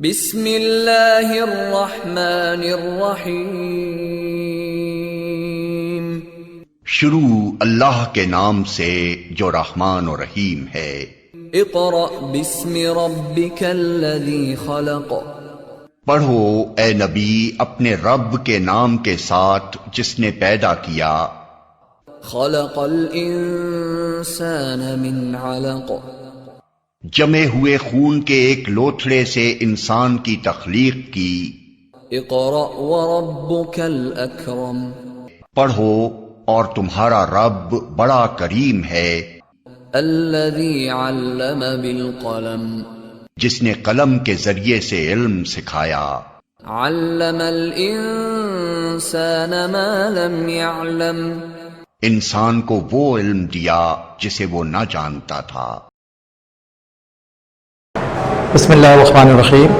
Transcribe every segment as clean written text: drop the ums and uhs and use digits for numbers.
बिस्मिल्लाहिर्रहमानिर्रहीम। शुरू अल्लाह के नाम से जो रहमान और रहीम है। इक़रा बिस्मि रब्बिकल्लज़ी खलक़। पढ़ो ए नबी अपने रब के नाम के साथ जिसने पैदा किया। खलक़ल इंसान मिन अलक़। जमे हुए खून के एक लोथड़े से इंसान की तख्लीक की। इक़रा व रब्बुकल अकरम। पढ़ो और तुम्हारा रब बड़ा करीम है। अल्लज़ी अल्लम बिल क़लम। जिसने कलम के जरिए से इल्म सिखाया। अल्लमल इंसान मा लम यअलम। इंसान को वो इल्म दिया जिसे वो न जानता था। Bismillahirrahmanirrahim.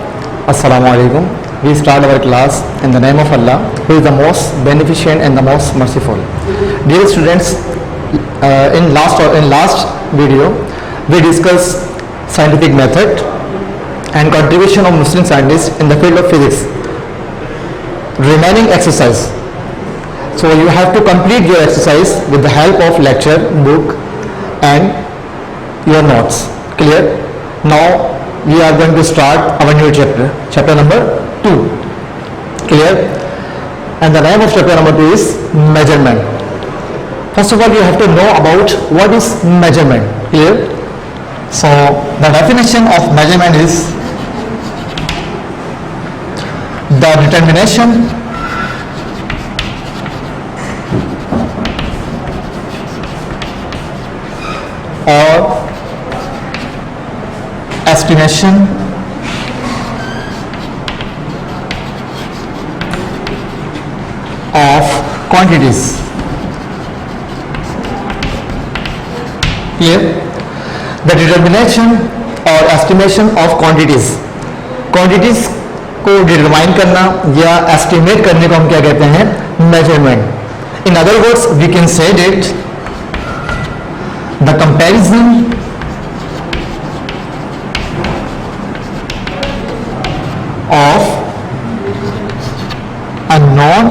Assalamu alaikum. We start our class in the name of Allah, who is the most beneficent and the most merciful. Dear students, in last video we discussed scientific method and contribution of Muslim scientists in the field of physics. Remaining exercise. So you have to complete your exercise with the help of lecture book and your notes. Clear? Now we are going to start our new chapter number 2. Clear? And the name of chapter number 2 is measurement. First of all, you have to know about what is measurement. Clear? So the definition of measurement is the determination or estimation of quantities. Clear? The determination or estimation of quantities. Quantities को determine करना या estimate करने को हम क्या कहते हैं? Measurement. In other words, we can say that the comparison of unknown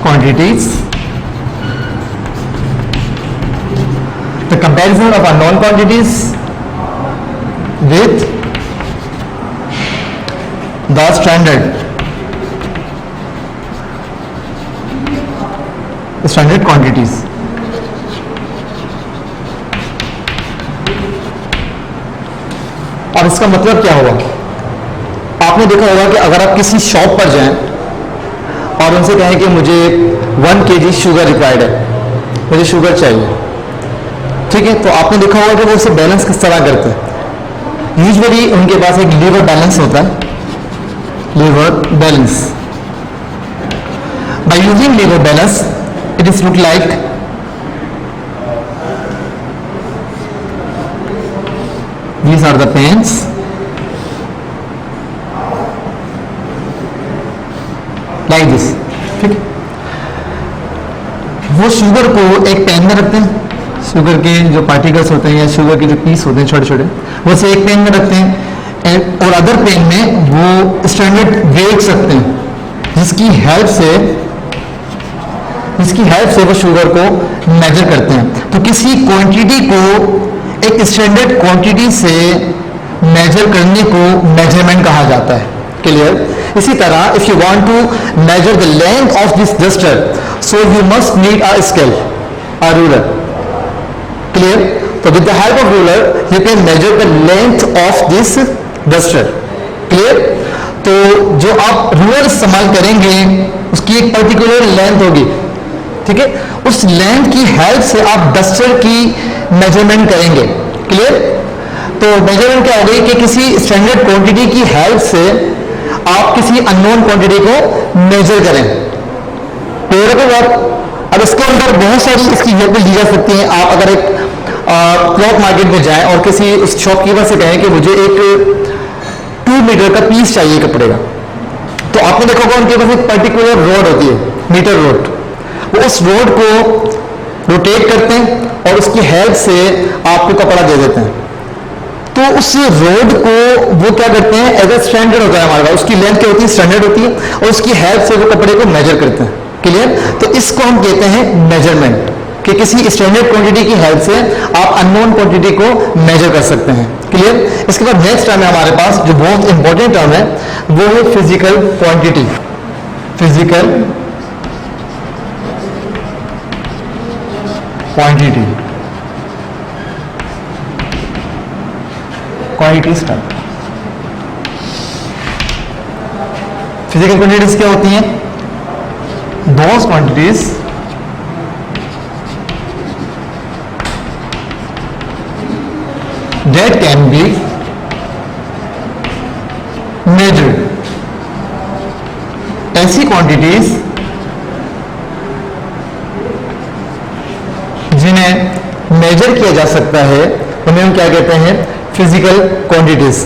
quantities, the comparison of unknown quantities with the standard quantities. और इसका मतलब क्या होगा? आपने देखा होगा कि अगर आप किसी शॉप पर जाएं और उनसे कहें कि मुझे 1 kg शुगर रिक्वायर्ड है, मुझे शुगर चाहिए, ठीक है, तो आपने देखा होगा कि वो उसे बैलेंस किस तरह करते हैं. यूजुअली उनके पास एक लीवर बैलेंस होता है. Lever balance. By using lever balance it is look like these are the pens. Like this. ठीक है. वो शुगर को एक पेन में रखते हैं. शुगर के जो पार्टिकल्स होते हैं या शुगर के जो पीस होते हैं छोटे छोटे, वो से एक पेन में रखते हैं और अदर पेन में वो स्टैंडर्ड वेट्स रखते हैं जिसकी हेल्प से वो शुगर को मेजर करते हैं. तो किसी क्वांटिटी को एक स्टैंडर्ड क्वांटिटी से मेजर करने को मेजरमेंट कहा जाता है. क्लियर? इसी तरह if you want to measure the length of this duster, so you must need a scale, a ruler. Clear? तो with the help of ruler you can measure the length of this duster. Clear? तो जो आप ruler इस्तेमाल करेंगे उसकी एक particular length होगी, ठीक है, उस लेंथ की हेल्प से आप डस्टर की मेजरमेंट करेंगे. क्लियर? तो मेजरमेंट क्या हो गई कि किसी स्टैंडर्ड क्वांटिटी की हेल्प से आप किसी अननोन क्वांटिटी को मेजर करें. क्लियर है बात? अब इसके अंदर बहुत सारी इसकी एग्जाम्पल दी जा सकती हैं. आप अगर एक क्लॉथ मार्केट में जाएं और किसी शॉपकीपर से कहें कि मुझे एक 2 मीटर का पीस चाहिए कपड़े का, तो आपने देखा होगा उनके पास एक पर्टिकुलर रोड होती है, मीटर रोड. वो उस रोड को रोटेट करते हैं और उसकी हेल्प से आपको कपड़ा दे देते हैं. तो उस रोड को वो क्या करते हैं, एज ए स्टैंडर्ड होता है हमारे पास, उसकी लेंथ क्या होती है, स्टैंडर्ड होती है, और उसकी हेल्प से वो कपड़े को मेजर करते हैं। क्लियर? तो इसको हम कहते हैं मेजरमेंट, कि किसी स्टैंडर्ड क्वांटिटी की हेल्प से आप अननोन क्वांटिटी को मेजर कर सकते हैं। क्लियर? इसके बाद नेक्स्ट टर्म है हमारे पास जो बहुत इंपॉर्टेंट टर्म है, वो है physical quantity. Physical quantity, quantities term. Physical quantities क्या होती हैं? Those quantities that can be measured, ऐसी क्वांटिटीज जिन्हें मेजर किया जा सकता है उन्हें हम क्या कहते हैं? Physical quantities.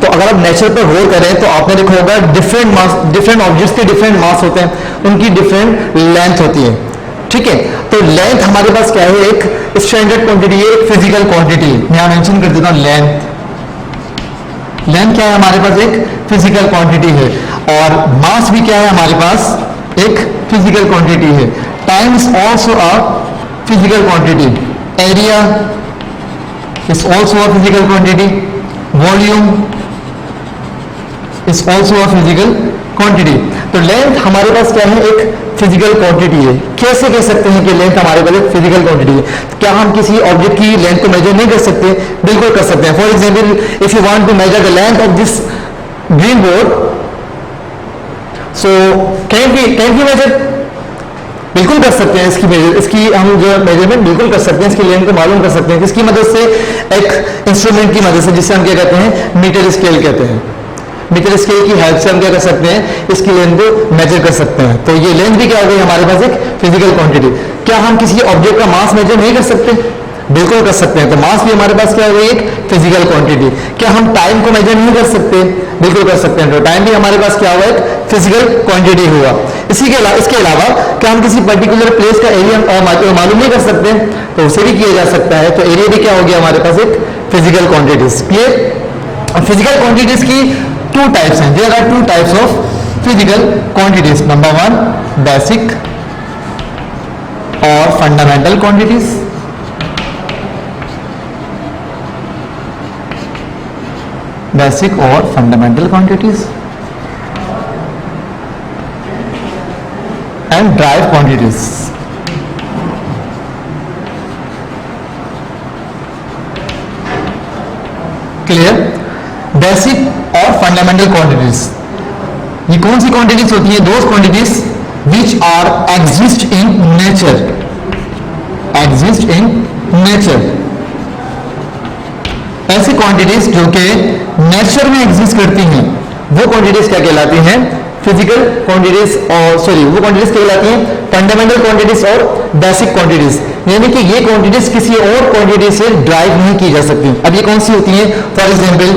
तो अगर आप नेचर पर गौर करें तो आपने देखा होगा डिफरेंट मास, डिफरेंट ऑब्जेक्ट्स के डिफरेंट मास होते हैं, उनकी डिफरेंट लेंथ होती है। ठीक है, तो लेंथ हमारे पास क्या है? एक स्टैंडर्ड क्वांटिटी है, एक फिजिकल क्वांटिटी है। मैं मेंशन कर देता हूं लेंथ। लेंथ क्या है हमारे पास? एक फिजिकल क्वांटिटी है। और मास भी क्या है हमारे पास? एक फिजिकल क्वांटिटी है। Time is also a physical quantity. Area is also a physical quantity. Volume is also a physical quantity. तो लेंथ हमारे पास क्या है? एक फिजिकल क्वांटिटी है। कैसे कह सकते हैं कि लेंथ हमारे पास एक फिजिकल क्वांटिटी है? क्या हम किसी ऑब्जेक्ट की लेंथ को मेजर नहीं कर सकते? बिल्कुल कर सकते हैं। For example, if you want to measure the length of this green board, so can be measure? बिल्कुल कर सकते हैं इसकी मेजर, इसकी हम जो मेजरमेंट बिल्कुल कर सकते हैं, इसकी लेंथ को मालूम कर सकते हैं। किसकी मदद से? एक इंस्ट्रूमेंट की मदद से, जिसे हम क्या कहते हैं? मीटर स्केल कहते हैं। मीटर स्केल की हेल्प से हम क्या कर सकते हैं? इसकी लेंथ को मेजर कर सकते हैं। तो ये लेंथ भी क्या हो गई हमारे पास? एक फिजिकल क्वांटिटी। क्या हम किसी ऑब्जेक्ट का मास मेजर नहीं कर सकते? बिल्कुल कर सकते हैं। तो मास भी हमारे पास क्या हो गई? एक फिजिकल क्वांटिटी। क्या हम टाइम को मेजर नहीं कर सकते? बिल्कुल कर सकते हैं। तो टाइम भी हमारे पास क्या हुआ? एक फिजिकल क्वांटिटी हुआ। इसके अलावा क्या हम किसी पर्टिकुलर प्लेस का एरिया मालूम नहीं कर सकते? तो उसे भी किया जा सकता है। तो एरिया भी क्या हो गया हमारे पास? एक physical quantities. Clear? Physical quantities की टू टाइप्स हैं। There are two types of physical quantities. Number one, basic और फंडामेंटल क्वांटिटीज। बेसिक और fundamental quantities and drive quantities. Clear? Basic और फंडामेंटल क्वांटिटीज, ये कौन सी क्वांटिटीज होती है? Those quantities which are exist in nature. Exist in nature, ऐसी quantities जो कि नेचर में एग्जिस्ट करती हैं, वो क्वांटिटीज क्या कहलाती हैं? Physical quantities. और सॉरी, वो क्वांटिटीज क्या कहलाती हैं? फंडामेंटल क्वांटिटीज और बेसिक क्वांटिटीज। यानी कि ये क्वांटिटीज किसी और क्वांटिटी से ड्राइव नहीं की जा सकती। अब ये कौन सी होती है? फॉर एग्जाम्पल,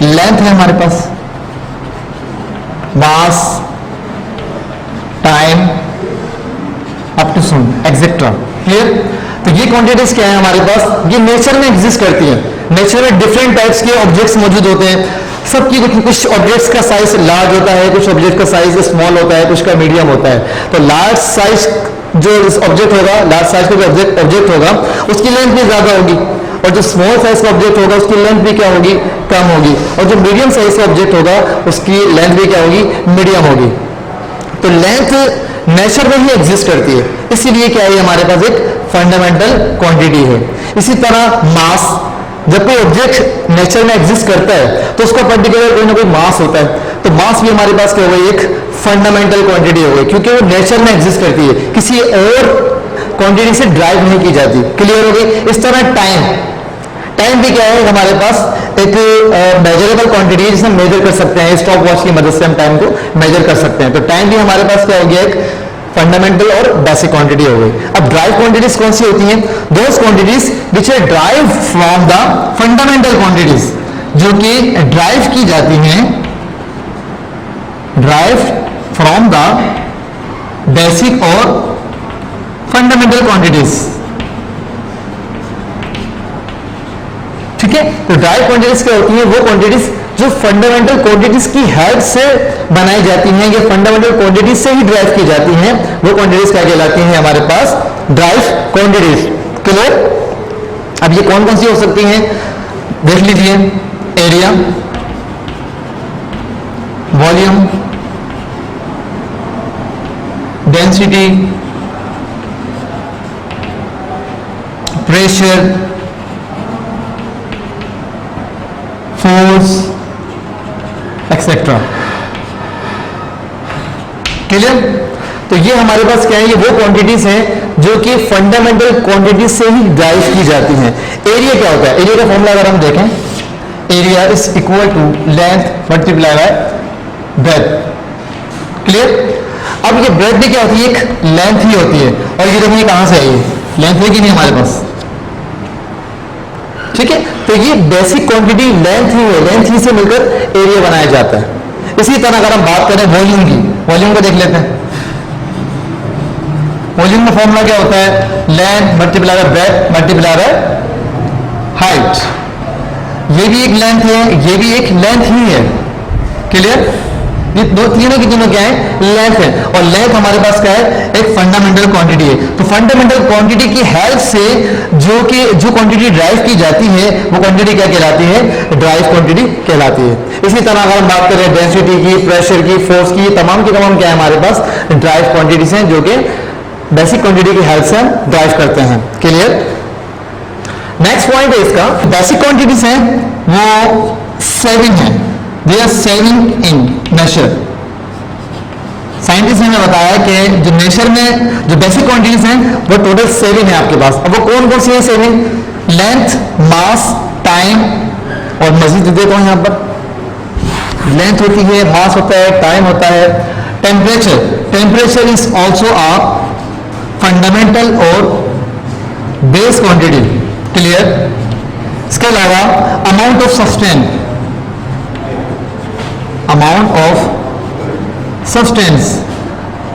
लेंथ है हमारे पास, mass, time, up to soon etcetera. Clear? तो ये क्वांटिटीज क्या है हमारे पास? ये नेचर में एग्जिस्ट करती है। नेचर में डिफरेंट टाइप्स के ऑब्जेक्ट्स मौजूद होते हैं। सबकी कुछ ऑब्जेक्ट्स का साइज लार्ज होता है, कुछ ऑब्जेक्ट का साइज स्मॉल होता है, कुछ का मीडियम होता है। तो लार्ज साइज जो ऑब्जेक्ट होगा, लार्ज साइज का जो ऑब्जेक्ट होगा, उसकी लेंथ भी ज्यादा होगी, और जो स्मॉल साइज का ऑब्जेक्ट होगा उसकी लेंथ भी क्या होगी? कम होगी। और जो मीडियम साइज का ऑब्जेक्ट होगा उसकी लेंथ भी क्या होगी? मीडियम होगी। तो लेंथ नेचर में ही एग्जिस्ट करती है, इसीलिए क्या है हमारे पास? एक फंडामेंटल क्वांटिटी है। इसी तरह मास, जब कोई ऑब्जेक्ट नेचर में एग्जिस्ट करता है तो उसका पर्टिकुलर कोई ना कोई मास होता है। तो मास भी हमारे पास क्या हो गई? एक फंडामेंटल क्वांटिटी हो गई, क्योंकि वो नेचर में एग्जिस्ट करती है, किसी और क्वांटिटी से ड्राइव नहीं की जाती। क्लियर हो गई? इस तरह टाइम भी क्या है हमारे पास? एक मेजरेबल क्वांटिटी है, जिसे हम मेजर कर सकते हैं। स्टॉप वॉच की मदद से हम टाइम को मेजर कर सकते हैं। तो टाइम भी हमारे पास क्या हो गया? एक फंडामेंटल और बेसिक क्वांटिटी हो गई। अब ड्राइव क्वांटिटीज कौन सी होती हैं? Those quantities which are drive from the fundamental quantities, जो कि ड्राइव की जाती हैं, ड्राइव फ्रॉम द बेसिक और फंडामेंटल क्वांटिटीज। ठीक है? तो ड्राइव क्वांटिटीज क्या होती हैं? वो क्वांटिटीज जो फंडामेंटल क्वांटिटीज की हेल्प से बनाई जाती हैं या फंडामेंटल क्वांटिटीज से ही ड्राइव की जाती हैं, वो क्वांटिटीज क्या कहलाती हैं हमारे पास? Drive quantities. क्लियर? अब ये कौन कौन सी हो सकती हैं देख लीजिए। Area, volume, density, pressure, force, etcetera. Clear? तो ये हमारे पास क्या है? ये वो क्वांटिटीज हैं जो कि फंडामेंटल क्वांटिटीज से ही ड्राइव की जाती हैं। एरिया क्या होता है? एरिया का फॉर्मूला अगर हम देखें, area is equal to length multiply by breadth. Clear? अब ये ब्रेथ भी क्या होती है? एक लेंथ ही होती है। और ये देखिए कहां से आई है? लेंथ है कि नहीं हमारे पास? ठीक है, तो ये बेसिक क्वांटिटी लेंथ ही है, लेंथ ही से मिलकर एरिया बनाया जाता है। इसी तरह अगर हम बात करें वॉल्यूम की, वॉल्यूम को देख लेते हैं। वॉल्यूम का फॉर्मूला क्या होता है? Length multiply by breath multiply by height. ये भी एक लेंथ है, ये भी एक लेंथ ही है। क्लियर? ये दो तीनों की तीनों क्या है? लेंथ है। और लेंथ हमारे पास क्या है? एक फंडामेंटल क्वांटिटी है। तो फंडामेंटल क्वांटिटी की हेल्प से जो क्वांटिटी ड्राइव की जाती है वो क्वांटिटी क्या कहलाती है? ड्राइव क्वांटिटी कहलाती है। इसी तरह अगर हम बात करें डेंसिटी की, प्रेशर की, फोर्स की, तमाम की तमाम क्या है हमारे पास? ड्राइव क्वांटिटीज हैं जो कि बेसिक क्वांटिटी की हेल्प से हम ड्राइव करते हैं। क्लियर? नेक्स्ट पॉइंट है इसका, बेसिक क्वांटिटीज हैं वो सेविंग है, they are saving in nature. Scientist ने हमें बताया कि जो नेचर में जो बेसिक क्वांटिटीज हैं वो टोटल सेविंग है आपके पास। अब वो कौन कौन सी है सेविंग? लेंथ, मास, टाइम और मजीद देता हूं यहां पर। लेंथ होती है, मास होता है, टाइम होता है, temperature. Temperature is also a fundamental और बेस क्वांटिटी। क्लियर? इसके अलावा amount of substance, amount of substance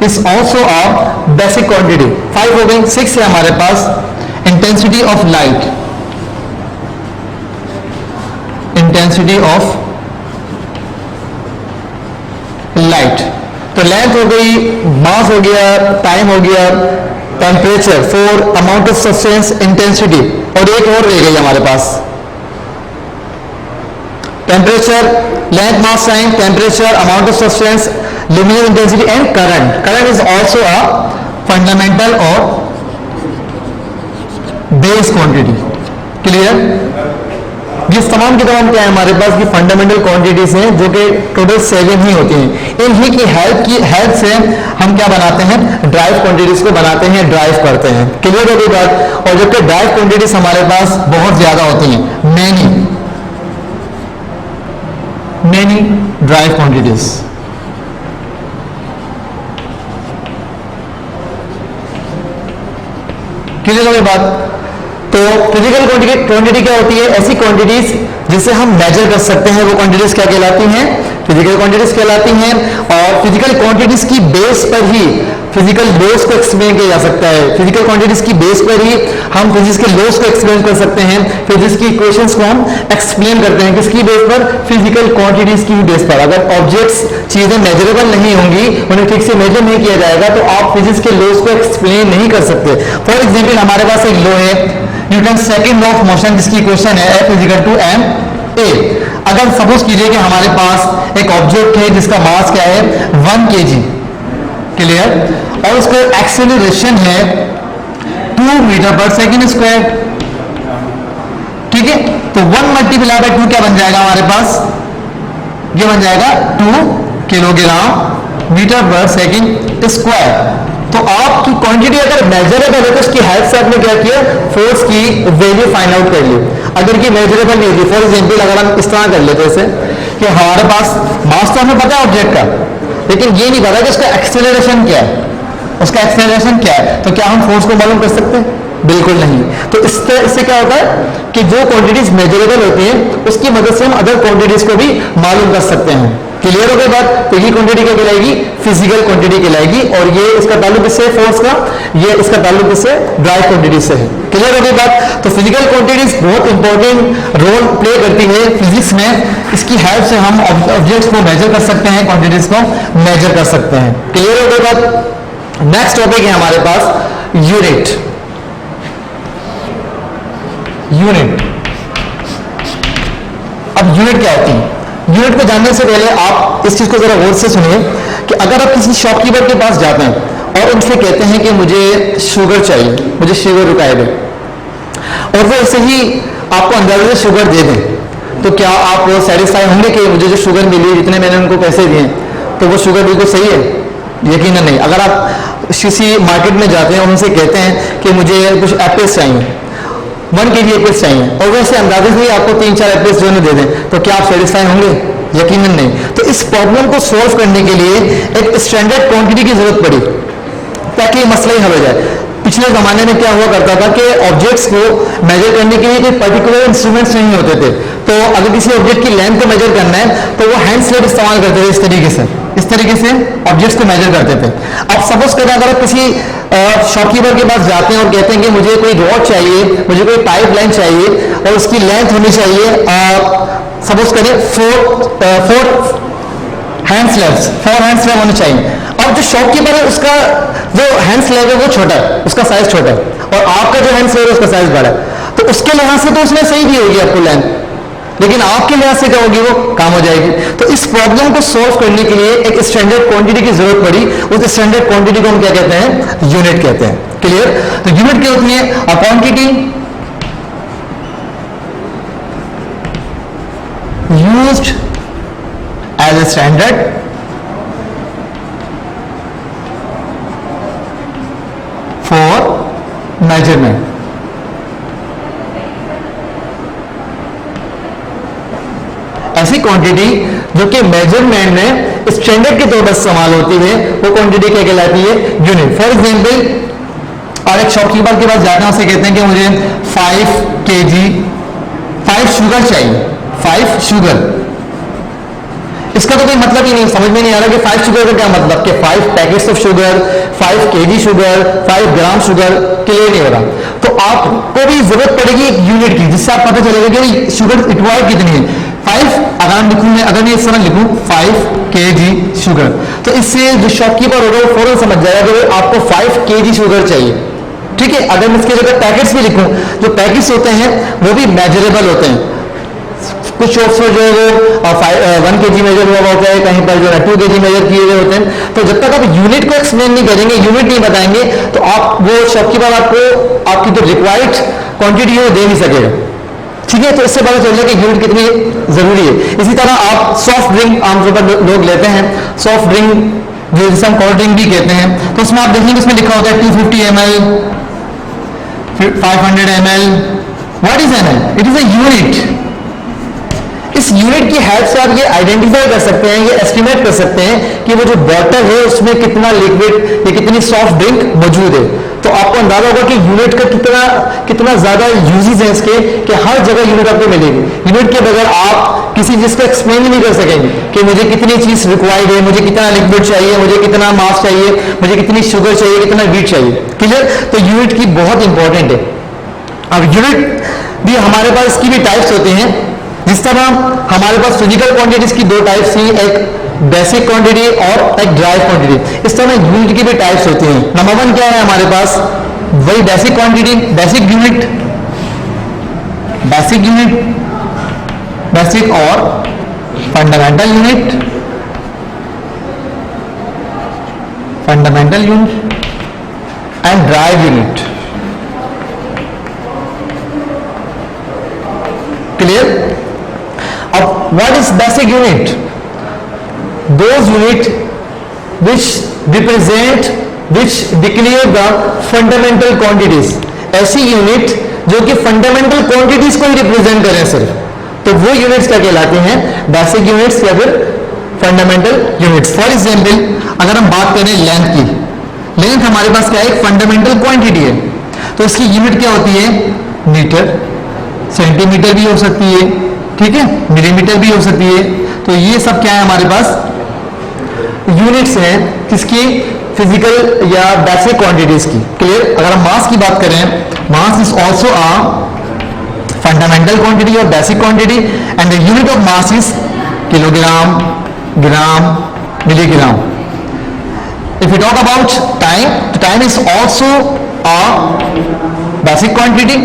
is also a basic quantity। 5 हो गई। 6 है हमारे पास intensity of light, intensity of light। तो लेंथ हो गई, मास हो गया, टाइम हो गया, temperature, 4 amount of substance, intensity, और एक और रह गई हमारे पास temperature, length, mass, time, temperature, amount of substance, luminous intensity and current। current is also a fundamental or base quantity। Clear? ये तमाम की तमाम क्या है हमारे पास? की फंडामेंटल क्वांटिटीज हैं जो कि टोटल 7 ही होती हैं। इन्हीं की हेल्प से हम क्या बनाते हैं? ड्राइव क्वांटिटीज को बनाते हैं, ड्राइव करते हैं। क्लियर हो गई बात? और जबकि ड्राइव क्वांटिटीज हमारे पास बहुत ज्यादा होती हैं, many drive quantities। क्लियर हो गई बात? तो फिजिकल क्वांटिटी क्या होती है? ऐसी क्वांटिटीज जिसे हम मेजर कर सकते हैं वो क्वांटिटीज क्या कहलाती हैं? फिजिकल क्वांटिटीज कहलाती हैं। और फिजिकल क्वांटिटीज की बेस पर ही फिजिकल लॉस को एक्सप्लेन किया जा सकता है। फिजिकल क्वांटिटीज की बेस पर ही हम फिजिक्स के लॉस को एक्सप्लेन कर सकते हैं। फिजिक्स की इक्वेशंस को हम एक्सप्लेन करते हैं किसकी बेस पर? फिजिकल क्वांटिटीज की बेस पर। अगर ऑब्जेक्ट्स, चीजें मेजरेबल नहीं होंगी, उन्हें ठीक से मेजर नहीं किया जाएगा, तो आप फिजिक्स के लॉस को एक्सप्लेन नहीं कर सकते। फॉर एग्जाम्पल हमारे पास एक लॉ है, Newton second law of motion, जिसकी इक्वेशन है F इक्वल टू ma। अगर सपोज कीजिए कि हमारे पास एक ऑब्जेक्ट है जिसका मास क्या है? 1 kg। क्लियर? और उसका एक्सेलरेशन है 2 मीटर पर सेकेंड स्क्वायर। ठीक है, तो 1 मल्टीप्लाई बाय 2 क्या बन जाएगा हमारे पास? ये बन जाएगा 2 किलोग्राम मीटर पर सेकेंड स्क्वायर। तो आपकी क्वांटिटी अगर मेजरेबल है तो उसकी हेल्प से आपने क्या किया? फोर्स की वैल्यू फाइंड आउट कर ली। अगर ये मेजरेबल नहीं होगी, फॉर एग्जाम्पल अगर हम इस तरह कर लेते हैं कि हमारे पास मास तो हमें पता है ऑब्जेक्ट का, लेकिन ये नहीं पता कि उसका एक्सेलरेशन क्या है, उसका एक्सेलरेशन क्या है, तो क्या हम फोर्स को मालूम कर सकते हैं? बिल्कुल नहीं। तो इससे क्या होता है कि जो क्वांटिटीज मेजरेबल होती हैं उसकी मदद से हम अदर क्वांटिटीज को भी मालूम कर सकते हैं। क्लियर हो गई बात? तो ये क्वांटिटी क्या कहलाएगी? फिजिकल क्वांटिटी कहलाएगी। और ये इसका ताल्लुक इससे फोर्स का, ये इसका ताल्लुक इससे ड्राई क्वांटिटी से है। क्लियर हो गई बात? तो फिजिकल क्वांटिटीज बहुत इंपॉर्टेंट रोल प्ले करती है फिजिक्स में। इसकी हेल्प से हम ऑब्जेक्ट्स को मेजर कर सकते हैं, क्वांटिटीज को मेजर कर सकते हैं। क्लियर हो गई बात? नेक्स्ट टॉपिक है हमारे पास यूनिट। यूनिट, अब यूनिट क्या होती है? यूनिट को जानने से पहले आप इस चीज को जरा गौर से सुनिए कि अगर आप किसी शॉपकीपर के पास जाते हैं और उनसे कहते हैं कि मुझे शुगर चाहिए, मुझे शुगर रुकाए दे, और वो ऐसे ही आपको अंदाजे से शुगर दे दें, तो क्या आप वो सेटिस्फाई होंगे कि मुझे जो शुगर मिली, जितने मैंने उनको पैसे दिए, तो वो शुगर बिल्कुल सही है? यकीनन नहीं। अगर आप किसी मार्केट में जाते हैं और उनसे कहते हैं कि मुझे कुछ एप्पल्स चाहिए, 1 kg एप्पल्स चाहिए, और वैसे अंदाजे से ही आपको 3-4 एप्पल्स जो है दे दें, तो क्या आप सेटिस्फाई होंगे? यकीनन नहीं। तो इस प्रॉब्लम को सॉल्व करने के लिए एक स्टैंडर्ड क्वांटिटी की जरूरत पड़ी ताकि ये मसला ही हल हो जाए। पिछले जमाने में क्या हुआ करता था कि ऑब्जेक्ट्स को मेजर करने के लिए कोई पर्टिकुलर इंस्ट्रूमेंट्स नहीं होते थे। तो अगर किसी ऑब्जेक्ट की लेंथ को मेजर करना है तो वो हैंड स्लेट इस्तेमाल करते थे। इस तरीके से ऑब्जेक्ट्स को मेजर करते थे। अब सपोज करें अगर आप किसी शॉपकीपर के पास जाते हैं और कहते हैं कि मुझे कोई रॉड चाहिए, मुझे कोई पाइप लाइन चाहिए और उसकी लेंथ होनी चाहिए, सपोज करें 4 हैंड स्लैब्स, 4 हैंड स्लैब होने चाहिए। अब जो शॉपकीपर है उसका जो हैंड स्लैब है वो छोटा है, उसका साइज छोटा है, और आपका जो हैंड स्लैब है उसका साइज बड़ा है, तो उसके लिहाज से तो उसने सही दी होगी आपको लेंथ, लेकिन आपके लिहाज से क्या होगी? वो काम हो जाएगी। तो इस प्रॉब्लम को सॉल्व करने के लिए एक स्टैंडर्ड क्वांटिटी की जरूरत पड़ी। उस स्टैंडर्ड क्वांटिटी को हम क्या कहते हैं? यूनिट कहते हैं। क्लियर? तो यूनिट क्या होती है? A quantity used as a standard for measurement. ऐसी क्वांटिटी जो कि मेजरमेंट में स्टैंडर्ड के तौर पर इस्तेमाल होती है, वो क्वांटिटी क्या कहलाती है? यूनिट। फॉर एग्जांपल, और एक शॉपकीपर के पास जाते हैं, उसे कहते हैं कि मुझे 5 kg 5 शुगर चाहिए, 5 शुगर। इसका तो कोई मतलब ही नहीं, समझ में नहीं आ रहा कि 5 शुगर का क्या मतलब, कि 5 packets of sugar, 5 kg sugar, 5 gram sugar, clear नहीं हो रहा। तो आपको भी जरूरत पड़ेगी एक यूनिट की, जिससे आप पता चलेगा कि शुगर रिक्वायर्ड कितनी है। 5 अगर मैं इस तरह लिखूं 5 kg शुगर, तो इससे जो शॉपकीपर होगा वो फौरन समझ जाएगा कि आपको 5 kg शुगर चाहिए। ठीक है? अगर मैं इसके जगह पैकेट्स भी लिखूं, जो पैकेट्स होते हैं वो भी मेजरेबल होते हैं। कुछ शॉप्स में जो है वो 1 kg मेजर हुआ होता है, कहीं पर जो है 2 kg मेजर किए हुए होते हैं। तो जब तक आप यूनिट को एक्सप्लेन नहीं करेंगे, यूनिट नहीं बताएंगे, तो आप वो शॉपकीपर आपको आपकी जो रिक्वायर्ड क्वांटिटी है वो दे नहीं सकेगा। ठीक है? तो इससे पता चल जाए कि यूनिट कितनी जरूरी है। इसी तरह आप सॉफ्ट ड्रिंक आमतौर पर लोग लेते हैं, सॉफ्ट ड्रिंक जिसे हम कोल्ड ड्रिंक भी कहते हैं, तो उसमें आप देखेंगे इसमें लिखा होता है 250 ml, 500 ml। What is ml? It is a unit. इस यूनिट की हेल्प से आप ये आइडेंटिफाई कर सकते हैं, ये एस्टिमेट कर सकते हैं कि वो जो बॉटल है उसमें कितना लिक्विड या कितनी सॉफ्ट ड्रिंक मौजूद है। तो आपको अंदाजा होगा कि यूनिट का कितना ज्यादा यूजेस है इसके, कि हर जगह यूनिट आपको मिलेगी। यूनिट के बगैर आप किसी चीज को एक्सप्लेन नहीं कर सकेंगे कि मुझे कितनी चीज रिक्वायर्ड है, मुझे कितना लिक्विड चाहिए, मुझे कितना मास चाहिए, मुझे कितनी शुगर चाहिए, कितना वीट चाहिए। क्लियर? तो यूनिट की बहुत इंपॉर्टेंट है। अब यूनिट भी हमारे पास इसकी भी टाइप्स होती हैं। जिस तरह हमारे पास फिजिकल क्वांटिटीज की 2 टाइप्स थी, एक बेसिक क्वांटिटी और एक ड्राई क्वांटिटी। इस तरह यूनिट की भी टाइप्स होती हैं। नंबर 1 क्या है हमारे पास? वही basic quantity, basic unit, basic और fundamental unit, and derived unit. Clear? अब what is basic unit? Those unit which declare the fundamental quantities। ऐसी यूनिट जो कि फंडामेंटल क्वांटिटीज को ही रिप्रेजेंट करें सिर्फ, तो वो यूनिट्स क्या कहलाते हैं? बेसिक यूनिट्स या फिर फंडामेंटल यूनिट्स। फॉर एग्जांपल, अगर हम बात करें लेंथ की, लेंथ हमारे पास क्या है? एक फंडामेंटल क्वांटिटी है। तो इसकी यूनिट क्या होती है? मीटर, सेंटीमीटर भी हो सकती है, ठीक है, मिलीमीटर भी हो सकती है। तो ये सब क्या है हमारे पास, यूनिट्स हैं किसकी, फिजिकल या बेसिक क्वांटिटीज की। क्लियर। अगर हम मास की बात करें, mass is also a fundamental quantity और basic quantity and the unit of mass is kilogram, gram, milligram. If we talk about time, the time is also a basic quantity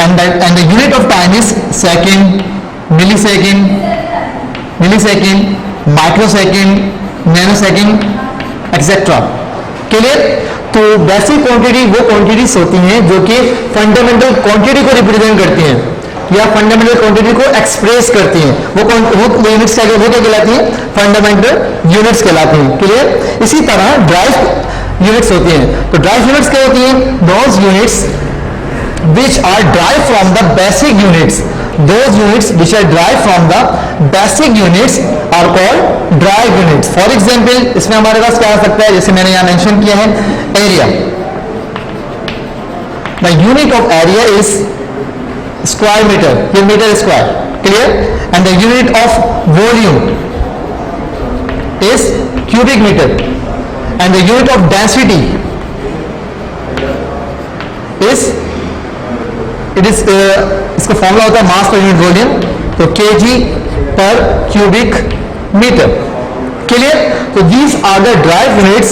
and the unit of time is second, millisecond, microsecond, nanosecond, etc. Clear. तो basic quantity वो quantities होती हैं जो कि fundamental quantity को represent करती हैं या फंडामेंटल क्वांटिटी को एक्सप्रेस करती हैं। वो यूनिट्स क्या कहलाती हैं, फंडामेंटल यूनिट्स कहलाती हैं। क्लियर। इसी तरह ड्राइव यूनिट्स होती हैं। तो ड्राइव यूनिट्स क्या होती हैं, those units which are derived from the basic units, those units which are derived from the basic units are called drive units. For example, इसमें हमारे पास क्या आ सकता है, जैसे मैंने यहाँ मेंशन किया है area, the unit of area is square meter, ये meter square. Clear. and the unit of volume is cubic meter and the unit of density is इसका फॉर्मूला होता है मास पर यूनिट वॉल्यूम, तो KG per cubic meter. Clear. तो these are the drive units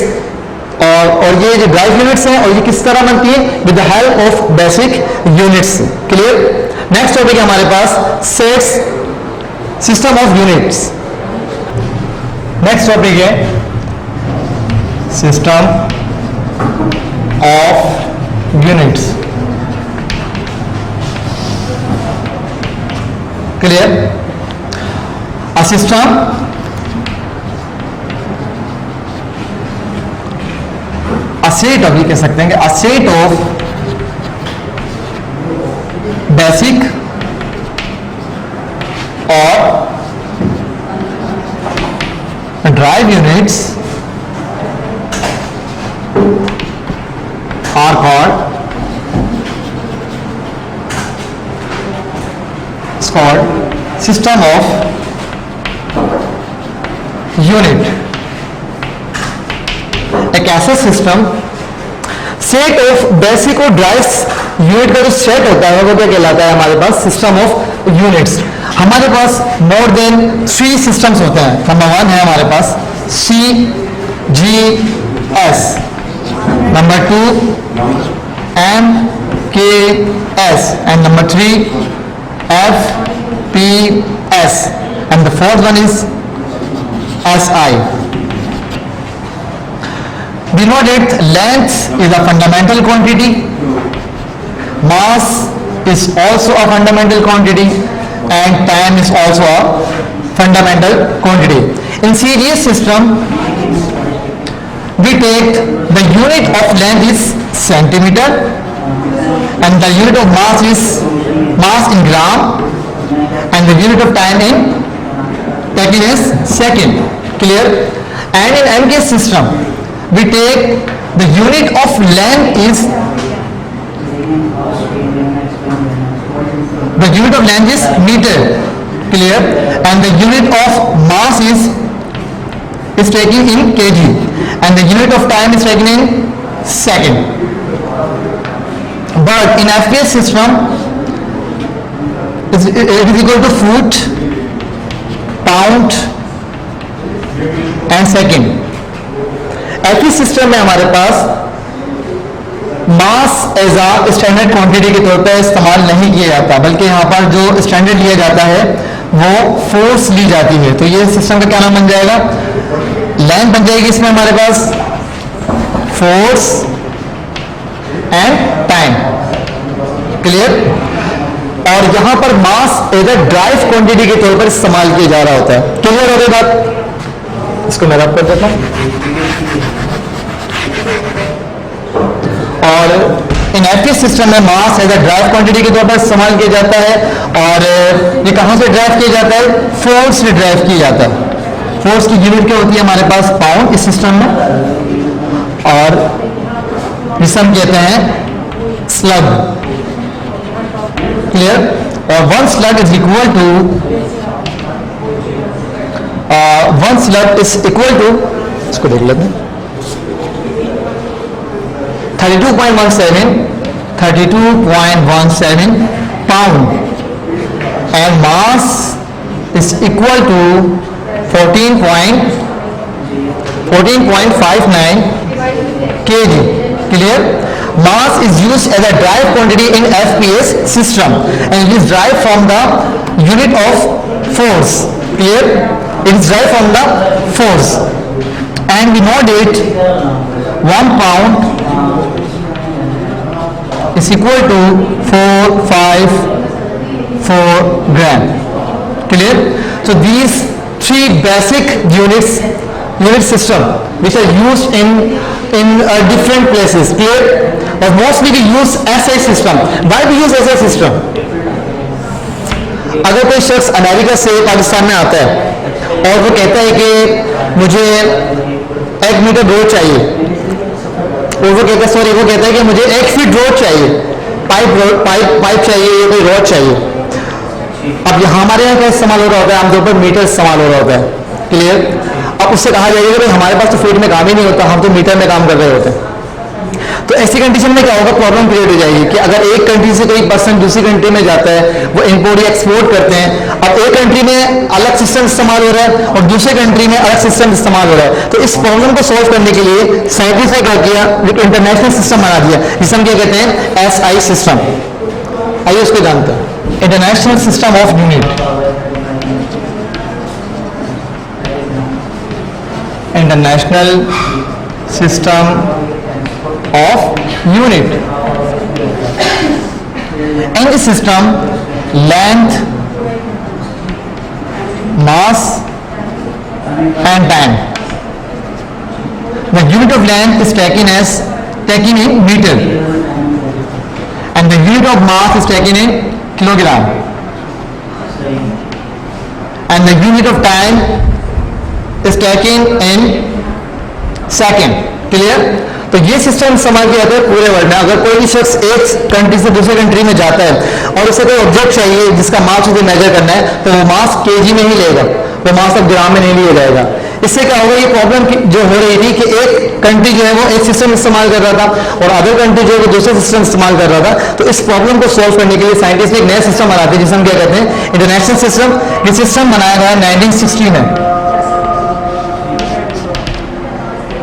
और ये जो drive units हैं और ये किस तरह बनती है, with the help of basic units. Clear. Next topic है हमारे पास sets, system of units. Next topic है system of units. Clear? A system a set of, ये कह सकते हैं कि a set of basic or drive units are called system of unit। एक ऐसा सिस्टम, सेट ऑफ बेसिक और drive unit का जो सेट होता है वो क्या कहलाता है हमारे पास, सिस्टम ऑफ यूनिट्स। हमारे पास मोर देन 3 सिस्टम्स होते हैं। नंबर 1 है हमारे पास CGS, number 2 MKS and number 3 FPS and the fourth one is SI. We know that length is a fundamental quantity, mass is also a fundamental quantity and time is also a fundamental quantity. In CGS system we take the unit of length is centimeter and the unit of mass is mass in gram and the unit of time in taken as second. Clear. And in MK system we take the unit of length is meter. Clear. And the unit of mass is taken in kg and the unit of time is taken in second. But in FPS system it is equal to foot, pound and second. FPS system में हमारे पास mass as a standard quantity के तौर पर इस्तेमाल नहीं किया जाता, बल्कि यहाँ पर जो स्टैंडर्ड लिया जाता है वो फोर्स ली जाती है। तो ये सिस्टम का क्या नाम बन जाएगा, लेंथ बन जाएगी इसमें हमारे पास फोर्स एंड टाइम। क्लियर। और यहां पर mass as a drive quantity के तौर पर इस्तेमाल किया जा रहा होता है। क्लियर हो गई बात, इसको मैं रब कर देता हूं। और इन एफपीएस सिस्टम में mass as a drive quantity के तौर पर इस्तेमाल किया जाता है। और ये कहां से ड्राइव किया जाता है, फोर्स से ड्राइव किया जाता है। फोर्स की यूनिट क्या होती है हमारे पास, पाउंड इस सिस्टम में, और जिसे हम कहते हैं स्लग। क्लियर, और 1 slug is equal to 1 slug is equal to, इसको देख लेते हैं, 32.17 pound, and mass is equal to 14.59 kg. Clear? Mass is used as a derived quantity in FPS system and it is derived from the unit of force. Clear? It is derived from the force, and we know that 1 pound is equal to 454 gram. Clear? So these three basic unit system which are used in different places. Clear? But mostly we use SI system. Why we use SI system? अगर कोई शख्स America से पाकिस्तान में आता है और वो कहता है कि मुझे 1 मीटर रोड चाहिए, और वो कहता है कि मुझे 1 फीट रोड चाहिए, पाइप चाहिए, या कोई रोड चाहिए। अब यहाँ हमारे यहाँ क्या इस्तेमाल हो रहा होता है, आमतौर पर मीटर इस्तेमाल हो रहा होता है। क्लियर? अब उससे कहा जाएगा कि भाई हमारे पास तो फीट में काम ही नहीं होता, हम तो मीटर में काम कर रहे होते हैं। तो ऐसी कंडीशन में क्या होगा, प्रॉब्लम क्रिएट हो जाएगी कि अगर एक कंट्री से कोई पर्सन दूसरी कंट्री में जाता है, वो इंपोर्ट या एक्सपोर्ट करते हैं, अब एक कंट्री में अलग सिस्टम इस्तेमाल हो रहा है और दूसरे कंट्री में अलग सिस्टम इस्तेमाल हो रहा है। तो इस प्रॉब्लम को सॉल्व करने के लिए साइंटिस्ट ने क्या किया, एक इंटरनेशनल सिस्टम बना दिया जिसे हम क्या कहते हैं, SI सिस्टम। आइए उसको जानते हैं, international system of unit. International system of unit. In this system, length, mass and time. The unit of length is taken in meter, and the unit of mass is taken in kilogram, and the unit of time is taken in second. Clear? तो ये system इस्तेमाल किया जाता है पूरे world में। अगर कोई भी शख्स एक कंट्री से दूसरे कंट्री में जाता है और उसे कोई ऑब्जेक्ट चाहिए जिसका मास उसे मेजर करना है, तो वो मास केजी में ही लेगा, वो मास अब ग्राम में नहीं लिया जाएगा। इससे क्या होगा, ये प्रॉब्लम जो हो रही थी कि एक कंट्री जो है वो एक सिस्टम इस्तेमाल कर रहा था और अदर कंट्री जो है वो दूसरा सिस्टम इस्तेमाल कर रहा था। तो इस प्रॉब्लम को सॉल्व करने के लिए साइंटिस्ट ने एक नया सिस्टम बनाते हैं जिसे हम क्या कहते हैं, इंटरनेशनल सिस्टम। ये सिस्टम बनाया गया 1960 में।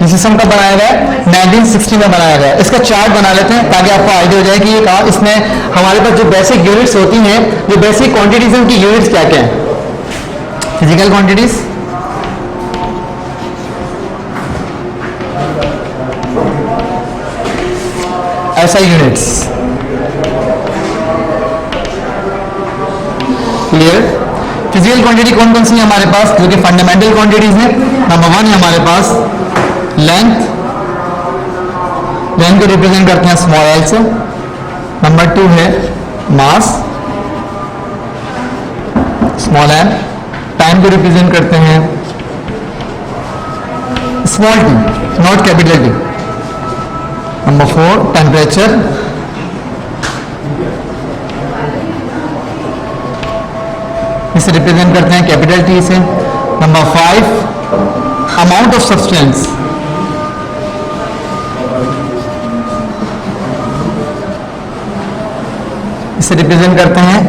सिस्टम का बनाया गया 1960 में बनाया गया। इसका चार्ट बना लेते हैं ताकि आपको आइडिया हो जाए कि ये कहा, इसमें हमारे पास जो बेसिक यूनिट्स होती हैं, जो बेसिक क्वांटिटीज हैं, उनकी यूनिट्स क्या क्या हैं। Physical quantities, SI units. Clear? Physical quantity कौन कौन सी है हमारे पास, जो कि फंडामेंटल क्वांटिटीज है। नंबर 1 है हमारे पास लेंथ को रिप्रेजेंट करते हैं स्मॉल एल से। नंबर 2 है मास, स्मॉल एम। टाइम को रिप्रेजेंट करते हैं small T, not capital T. Number 4 temperature, इसे रिप्रेजेंट करते हैं कैपिटल टी से। नंबर 5 अमाउंट ऑफ सब्सटेंस, इसे रिप्रेजेंट करते हैं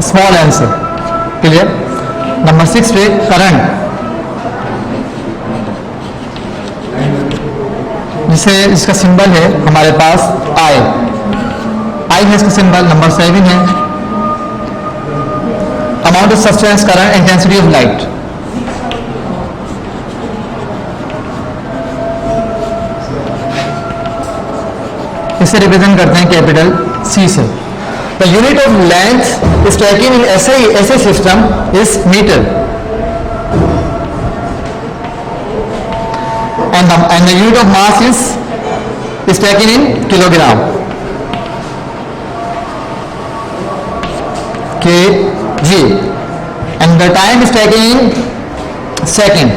स्मॉल एन से। क्लियर? नंबर 6 पे करंट, जिसका सिंबल है हमारे पास आई है इसका सिंबल। नंबर 7 है amount of substance, current, intensity of light. इसे रिप्रेजेंट करते हैं कैपिटल सी से। The unit of length is taken in ऐसे system is metre, and the unit of mass is taken in kilogram, kg, and the time is taken in second,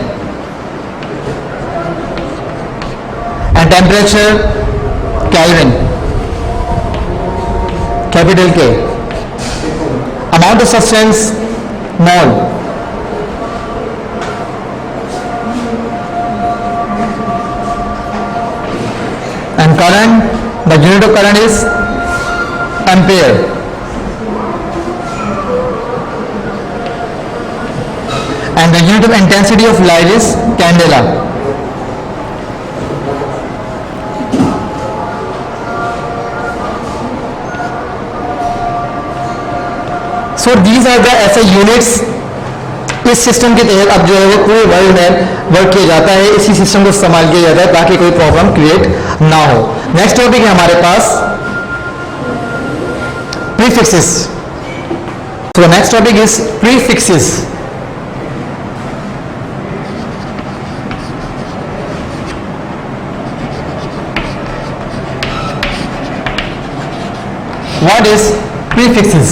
and temperature Kelvin, capital K, amount of substance mole, and current, the unit of current is ampere. And the unit of intensity of light is candela. So these are the ऐसे units इस system के तहत अब जो है वो पूरे world में वर्क किया जाता है, इसी सिस्टम को इस्तेमाल किया जाता है ताकि कोई प्रॉब्लम क्रिएट ना हो। नेक्स्ट टॉपिक है हमारे पास प्रीफिक्सेस। तो next topic is prefixes. What is prefixes?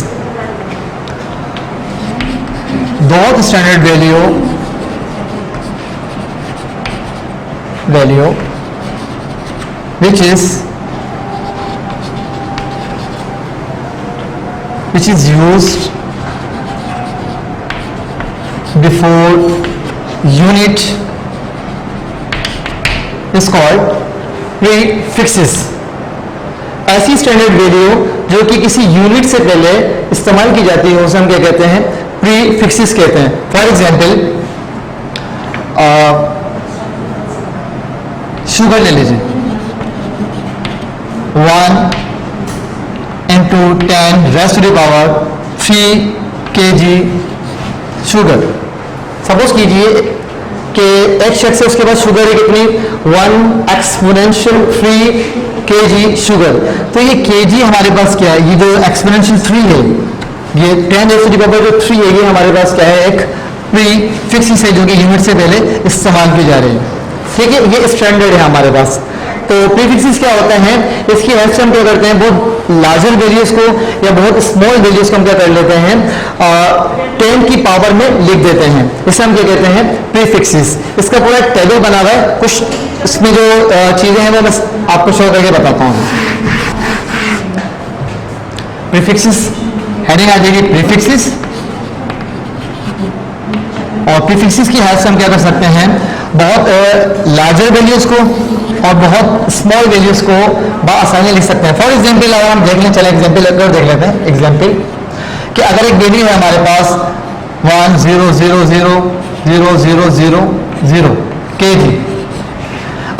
बहुत standard value which is used before unit is called prefixes। ऐसी स्टैंडर्ड वैल्यू जो कि किसी यूनिट से पहले इस्तेमाल की जाती है उसे हम क्या कहते हैं? प्रीफिक्सेस कहते हैं। फॉर एग्जांपल शुगर ले लीजिए, 1 into 10 raised to the power 3 kg sugar. Suppose कीजिए कि एक शख्स है, उसके पास शुगर है कितनी? 1 एक्सपोनेंशियल 3 kg शुगर। तो ये kg हमारे पास क्या है? ये जो एक्सपोनेंशियल 3 है, ये 10 raised to the power जो 3 है, ये हमारे पास क्या है? एक प्रीफिक्स है जो कि यूनिट से पहले इस्तेमाल की जा रही है। ठीक है, ये स्टैंडर्ड है हमारे पास। तो प्रीफिक्सेस क्या होता है? इसकी हेल्प से हम क्या करते हैं? बहुत लार्जर वैल्यूज को या बहुत स्मॉल वैल्यूज को हम क्या कर लेते हैं? 10 की पावर में लिख देते हैं। इसे हम क्या कहते हैं? प्रीफिक्सेस। इसका पूरा टेबल बना हुआ है, कुछ इसमें जो चीजें हैं वो मैं आपको शो करके बताता हूँ। प्रीफिक्सेस हेडिंग आ जाएगी प्रीफिक्सेस, और प्रीफिक्सेस की हेल्प से हम क्या कर सकते हैं? बहुत लार्जर वैल्यूज को और बहुत स्मॉल वैल्यूज को आसानी लिख सकते हैं। फॉर एग्जाम्पल अगर हम देख लें, चले एग्जाम्पल देख लेते हैं। एग्जाम्पल कि अगर एक वैल्यू है हमारे पास 1,0,0,0,0,0,0 kg।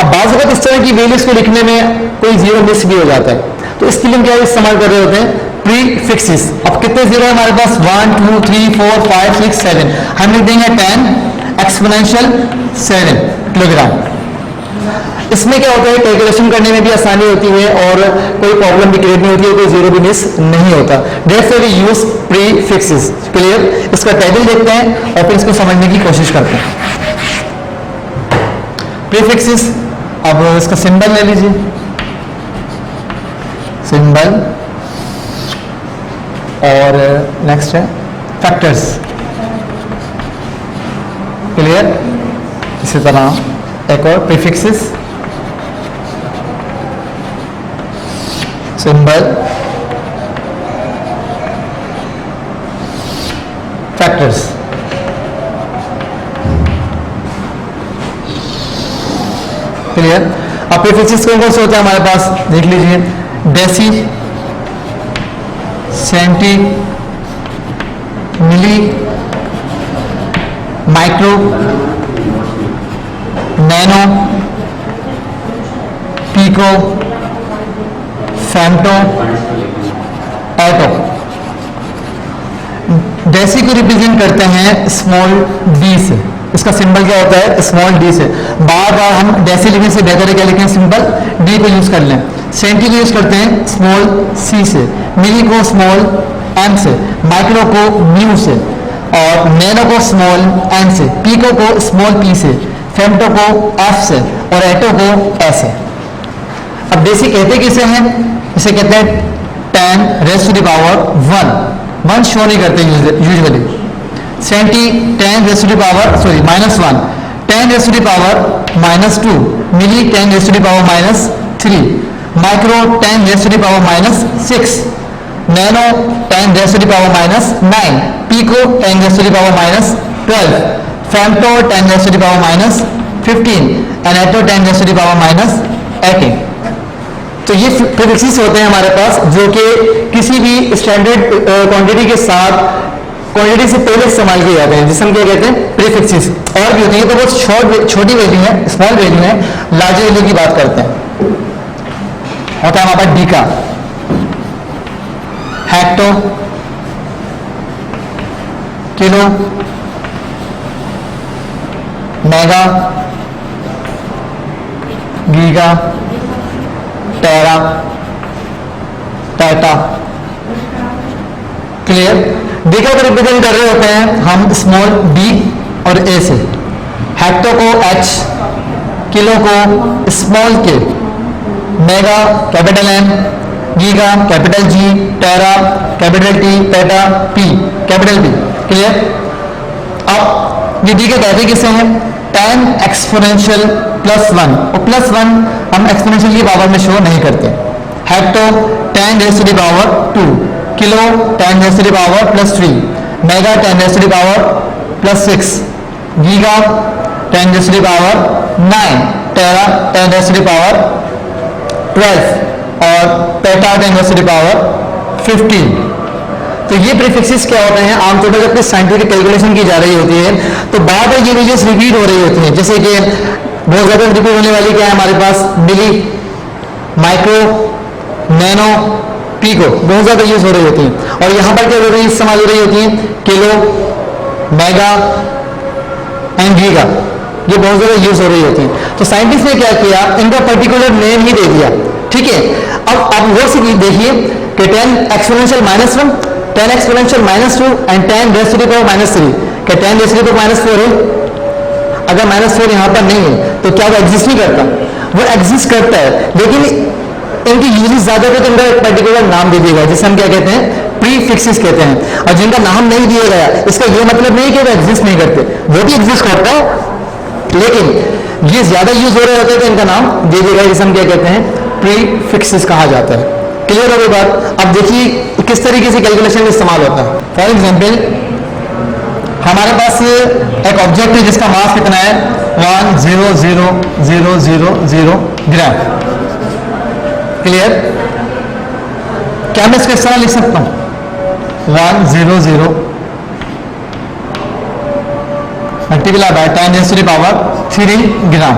अब बाज़ वक़्त इस तरह की वैल्यूज को लिखने में कोई जीरो मिस भी हो जाता है, तो इसके लिए हम क्या इस्तेमाल कर रहे होते हैं? प्रीफिक्सेस। अब कितने जीरो है हमारे पास? 1 2 3 4 5 6 7। हम लिख देंगे 10 एक्सपोनेंशियल 7 किलोग्राम। इसमें क्या होता है? कैलकुलेशन करने में भी आसानी होती है और कोई प्रॉब्लम भी क्रिएट नहीं होती है, कोई जीरो भी मिस नहीं होता। Therefore we use prefixes। Clear? इसका टेबल देखते हैं और फिर इसको समझने की कोशिश करते हैं। प्रीफिक्सेस, अब इसका सिंबल ले लीजिए, सिंबल, और नेक्स्ट है फैक्टर्स। क्लियर? इसी तरह एक और प्रीफिक्सेस, सिंबल, फैक्टर्स। क्लियर? अब प्रीफिक्सेस कौन कौन से होते हैं हमारे पास? देख लीजिए, डेसी, सेंटी, मिली, माइक्रो, नैनो, पीको, फेम्टो, एटो। डेसी को रिप्रेजेंट करते हैं स्मॉल डी से। इसका सिंबल क्या होता है? स्मॉल डी से। बार बार हम डेसी लिखने से बेहतर है क्या लिखें? सिंबल डी को यूज कर लें। सेंटी को यूज करते हैं स्मॉल सी से, मिली को स्मॉल एम से, माइक्रो को म्यू से, और नैनो को स्मॉल एन से, पीको को स्मॉल पी से, फेम्टो को एफ से, और एटो को एस से। अब डेसी कहते किसे हैं? इसे कहते हैं 10 raised to the power 1 show नहीं करते usually. Centi 10 raised to the power -1, 10 raised to the power -2, milli 10 raised to the power -3, micro 10 raised to the power -6, nano 10 raise to the power minus 9, pico 10 raise to the power minus 12, femto 10 raise to the power minus 15, atto 10 raise to the power minus 18। तो ये prefixes होते हैं हमारे पास, जो कि किसी भी standard quantity के साथ क्वांटिटी से पहले इस्तेमाल किए जाते हैं, जिसे हम क्या कहते हैं, प्रीफिक्सेस। और भी होती है, तो बहुत छोटी वैल्यू है, स्मॉल वैल्यू है, लार्ज वैल्यू की बात करते हैं। होता है हमारे पास डीका, हेक्टो, किलो, मेगा, गीगा, टेरा, टाटा। क्लियर? डीका को रिप्रेजेंट कर रहे होते हैं हम स्मॉल डी और ए से, हेक्टो को एच, किलो को small K, mega capital M, giga capital G, tera capital T, peta P capital P. Clear? अब ये डीका कहते हैं किसे हैं, 10 एक्सपोनेंशियल प्लस 1, और प्लस 1 हम एक्सपोनेंशियल की पावर में शो नहीं करते। Hecto 10 raise to the power 2, kilo 10 raise to the power plus 3, mega 10 raise to the power plus 6, giga 10 raise to the power 9, tera 10 raise to the power 12 और peta 10 raise to the power 15। तो ये prefixes क्या होते हैं, आमतौर पर जब scientific calculation की जा रही होती है तो बार बार ये वैल्यूज रिपीट हो रही होती हैं। जैसे कि बहुत ज़्यादा रिपीट होने वाली क्या है हमारे पास, मिली, माइक्रो, नैनो, पिको, बहुत ज़्यादा यूज हो रही होती हैं। और यहाँ पर क्या हो रही है, इस्तेमाल हो रही होती है किलो, मेगा एंड गीगा, ये बहुत ज़्यादा यूज हो रही होती हैं। तो साइंटिस्ट ने क्या किया, इनका पर्टिकुलर नेम ही दे दिया। ठीक है, अब वो से देखिए कि 10 exponential minus 1, 10 exponential minus 2 and 10 raise to the power minus 3। क्या 10 raise to the power minus 4 है? अगर माइनस 4 यहाँ पर नहीं है तो क्या वो एग्जिस्ट नहीं करता? वो एग्जिस्ट करता है, लेकिन इनकी यूजेस ज्यादा है तो इनका एक पर्टिकुलर नाम दे दिया गया, जिसे हम क्या कहते हैं, प्रीफिक्सेस कहते हैं। और जिनका नाम नहीं दिया गया इसका ये मतलब नहीं कि वो एग्जिस्ट नहीं करते, वो भी एग्जिस्ट करता है, लेकिन ये ज्यादा यूज हो रहे होते हैं तो इनका नाम दे दिया गया, जिसे हम क्या कहते हैं, प्रीफिक्सेस कहा जाता है। क्लियर हो गई बात? अब देखिए किस तरीके से कैलकुलेशन में इस्तेमाल होता है। फॉर एग्जाम्पल हमारे पास एक ऑब्जेक्ट है जिसका मास कितना है, 100,000 ग्राम। क्लियर? क्या मैं इसको इस तरह लिख सकता हूं, 100 multiply by 10 raise to the power 3 gram.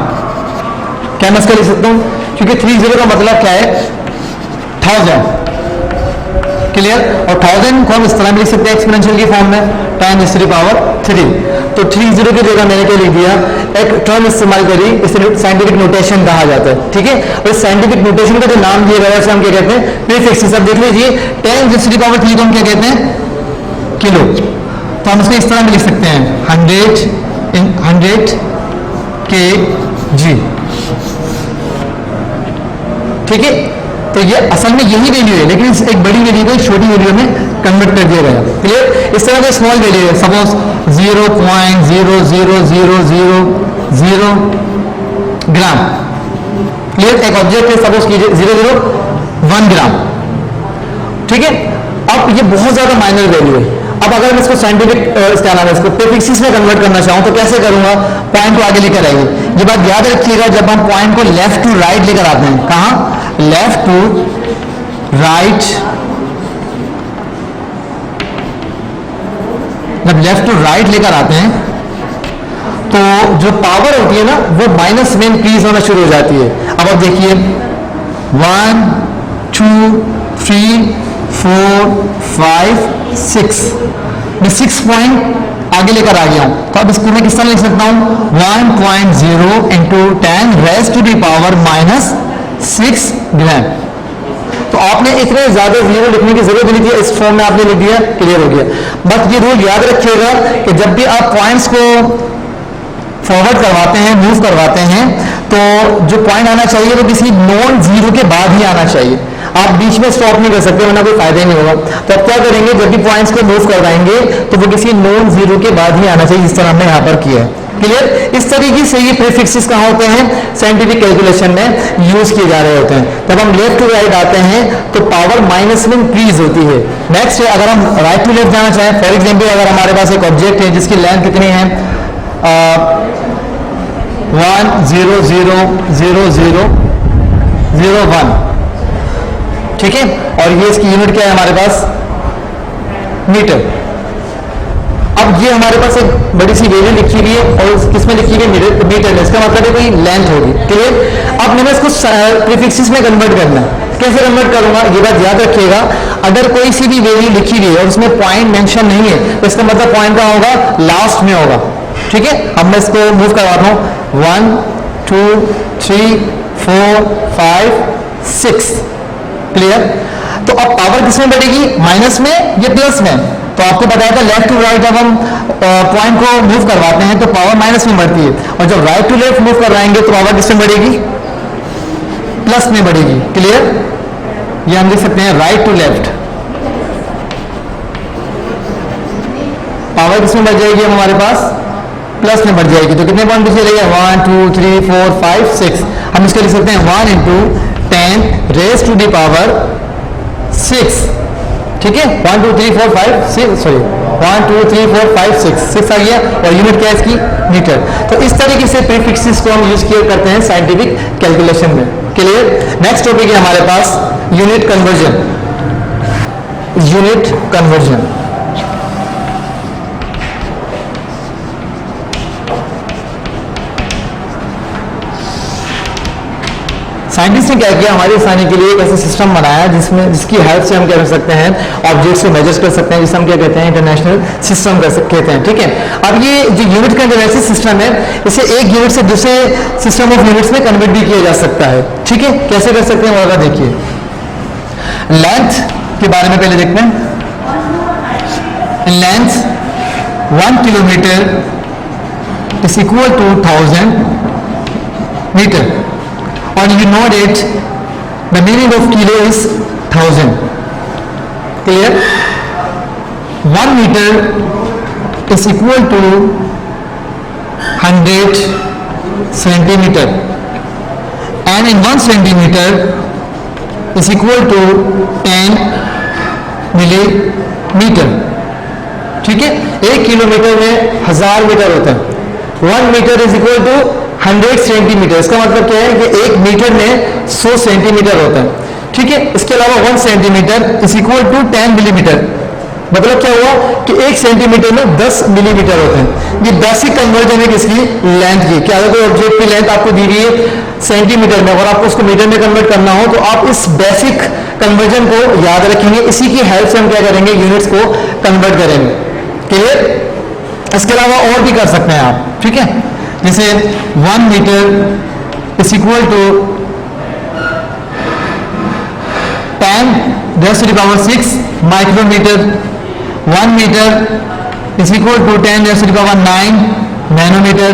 क्या मैं इसको लिख सकता हूं, क्योंकि 30 का मतलब क्या है, 1000। क्लियर? और 1000 को हम इस तरह भी लिख सकते हैं एक्सपोनेंशियल की फॉर्म में, 10 रेज़ टू द पावर 3। तो 30 की जगह मैंने क्या लिख दिया, एक टर्म इस्तेमाल करी, इसे साइंटिफिक नोटेशन कहा जाता है। ठीक है, और साइंटिफिक नोटेशन का जो नाम दिया गया है उसे हम क्या कहते हैं, प्रीफिक्सेस। अब देख लीजिए 10 रेज़ टू द पावर 3 को हम क्या कहते हैं, किलो। तो हम इसको इस तरह भी लिख सकते हैं, 100 kg। ठीक है, तो ये असल में यही वैल्यू है, लेकिन एक बड़ी वैल्यू को छोटी वैल्यू में कन्वर्ट कर दिया गया। क्लियर? इस तरह का स्मॉल वैल्यू है, सपोज 0.00000 ग्राम। क्लियर? एक ऑब्जेक्ट है, सपोज कीजिए 0.01 ग्राम। ठीक है, अब ये बहुत ज्यादा माइनर वैल्यू है। अब अगर मैं इसको साइंटिफिक क्या नाम है, इसको प्रीफिक्सेस में कन्वर्ट करना चाहूं तो कैसे करूंगा, पॉइंट को आगे लेकर आइए। ये बात याद रखिएगा, जब हम पॉइंट को लेफ्ट टू राइट लेकर आते हैं, कहां, लेफ्ट टू राइट, जब लेफ्ट टू राइट लेकर आते हैं तो जो पावर होती है ना वो माइनस में इंक्रीज होना शुरू हो जाती है। अब आप देखिए 1 2 3 4 5 6, मैं 6 पॉइंट आगे लेकर आ गया हूं। तो अब इसको मैं किस तरह लिख सकता हूं, 1.0 into 10 raise to the power minus 6 gram. तो आपने इतने ज्यादा जीरो लिखने की जरूरत नहीं थी, इस फॉर्म में आपने लिख दिया, क्लियर हो गया। बट ये रूल याद रखिएगा कि जब भी आप पॉइंट्स को फॉरवर्ड करवाते हैं, मूव करवाते हैं, तो जो पॉइंट आना चाहिए वो किसी नॉन जीरो के बाद ही आना चाहिए। आप बीच में स्टॉप नहीं कर सकते, वरना कोई फायदा ही नहीं होगा। तो अब क्या करेंगे, जब भी पॉइंट्स को मूव करवाएंगे तो वो किसी नॉन जीरो के बाद ही आना चाहिए, जिस तरह हमने यहाँ पर किया है। क्लियर? इस तरीके से ये प्रीफिक्सेस कहाँ होते हैं? साइंटिफिक कैलकुलेशन में यूज किए जा रहे होते हैं। जब हम लेफ्ट टू राइट आते हैं तो पावर माइनस में इंक्रीज होती है। नेक्स्ट है, अगर हम राइट टू लेफ्ट जाना चाहें, फॉर एग्जाम्पल अगर हमारे पास एक ऑब्जेक्ट है जिसकी लेंथ कितनी है 1 0 0 0 0 0 1, ठीक है, और ये इसकी यूनिट क्या है हमारे पास? मीटर। अब ये हमारे पास एक बड़ी सी वैल्यू लिखी हुई है और किसमें लिखी हुई है? मीटर में। इसका मतलब है कोई लेंथ होगी। क्लियर? अब मैंने इसको प्रीफिक्सेस में कन्वर्ट करना है। कैसे कन्वर्ट करूंगा? ये बात याद रखिएगा, अगर कोई सी भी वैल्यू लिखी हुई है और उसमें पॉइंट मेंशन नहीं है तो इसका मतलब पॉइंट कहाँ होगा? लास्ट में होगा। ठीक है, अब मैं इसको मूव करवाता हूं 1 2 3 4 5 6। क्लियर? तो अब पावर किसमें बढ़ेगी? माइनस में या प्लस में? तो आपको बताया था लेफ्ट टू राइट जब हम पॉइंट को मूव करवाते हैं तो पावर माइनस में बढ़ती है, और जब राइट टू लेफ्ट मूव करवाएंगे तो पावर किसमें बढ़ेगी? प्लस में बढ़ेगी। क्लियर? ये हम लिख सकते हैं राइट टू लेफ्ट, पावर किसमें बढ़ जाएगी? हमारे पास प्लस में बढ़ जाएगी। तो कितने पॉइंट पीछे रहेगा? 1 2 3 4 5 6। हम इसको लिख सकते हैं 1 into 10 raise to the power 6। ठीक है, 1 2 3 4 5 6, सॉरी 1 2 3 4 5 6 आ गया, और यूनिट क्या है इसकी? मीटर। तो इस तरीके से प्रीफिक्सेस को हम यूज किया करते हैं साइंटिफिक कैलकुलेशन में। क्लियर? नेक्स्ट टॉपिक है हमारे पास unit conversion. Unit conversion, scientist ने क्या किया? हमारी आसानी के लिए एक ऐसा सिस्टम बनाया जिसकी हेल्प से हम क्या कर सकते हैं? ऑब्जेक्ट्स को मेजर कर सकते हैं, जिसे हम क्या कहते हैं? इंटरनेशनल सिस्टम कहते हैं। ठीक है, अब ये जो यूनिट का इंटरनेशनल सिस्टम है, इसे एक यूनिट से दूसरे सिस्टम ऑफ यूनिट्स में कन्वर्ट भी किया जा सकता है। ठीक है, कैसे कर सकते हैं वो देखिए। लेंथ के बारे में पहले देखते हैं। Length 1 kilometre is equal to 1000 metre, और you know that the meaning of kilo is 1000. Clear? 1 meter is equal to 100 centimeter, and in 1 centimeter is equal to 10 millimeter. ठीक है, 1 किलोमीटर में 1000 मीटर होता है। 1 metre is equal to 100 centimetre. इसका मतलब क्या है कि 1 मीटर में 100 सेंटीमीटर होता है। ठीक है, इसके अलावा 1 centimetre is equal to 10 millimetre. मतलब क्या हुआ कि 1 सेंटीमीटर में 10 मिलीमीटर होते हैं। ये 10 ही कन्वर्जन है किसकी? लेंथ की। क्या अगर कोई ऑब्जेक्ट की लेंथ आपको दी हुई है सेंटीमीटर में और आपको उसको मीटर में कन्वर्ट करना हो तो आप इस बेसिक कन्वर्जन को याद रखेंगे। इसी की हेल्प से हम क्या करेंगे? यूनिट्स को कन्वर्ट करेंगे। क्लियर? इसके अलावा और भी कर सकते हैं आप। ठीक है, जैसे 1 metre is equal to 10 raise to the power 6 micrometre. 1 metre is equal to 10 raise to the power 9 nanometre.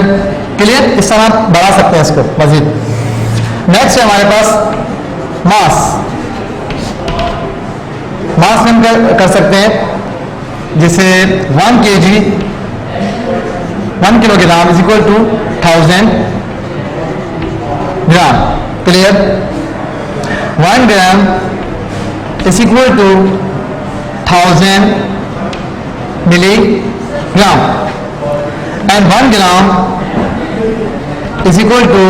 Clear? इस तरह आप बढ़ा सकते हैं इसको मजीद। नेक्स्ट है हमारे पास मास। मास हम कर सकते हैं, जैसे 1 kg 1 kilogram is equal to 1000 gram. Clear? 1 gram is equal to 1000 milligram, and 1 gram is equal to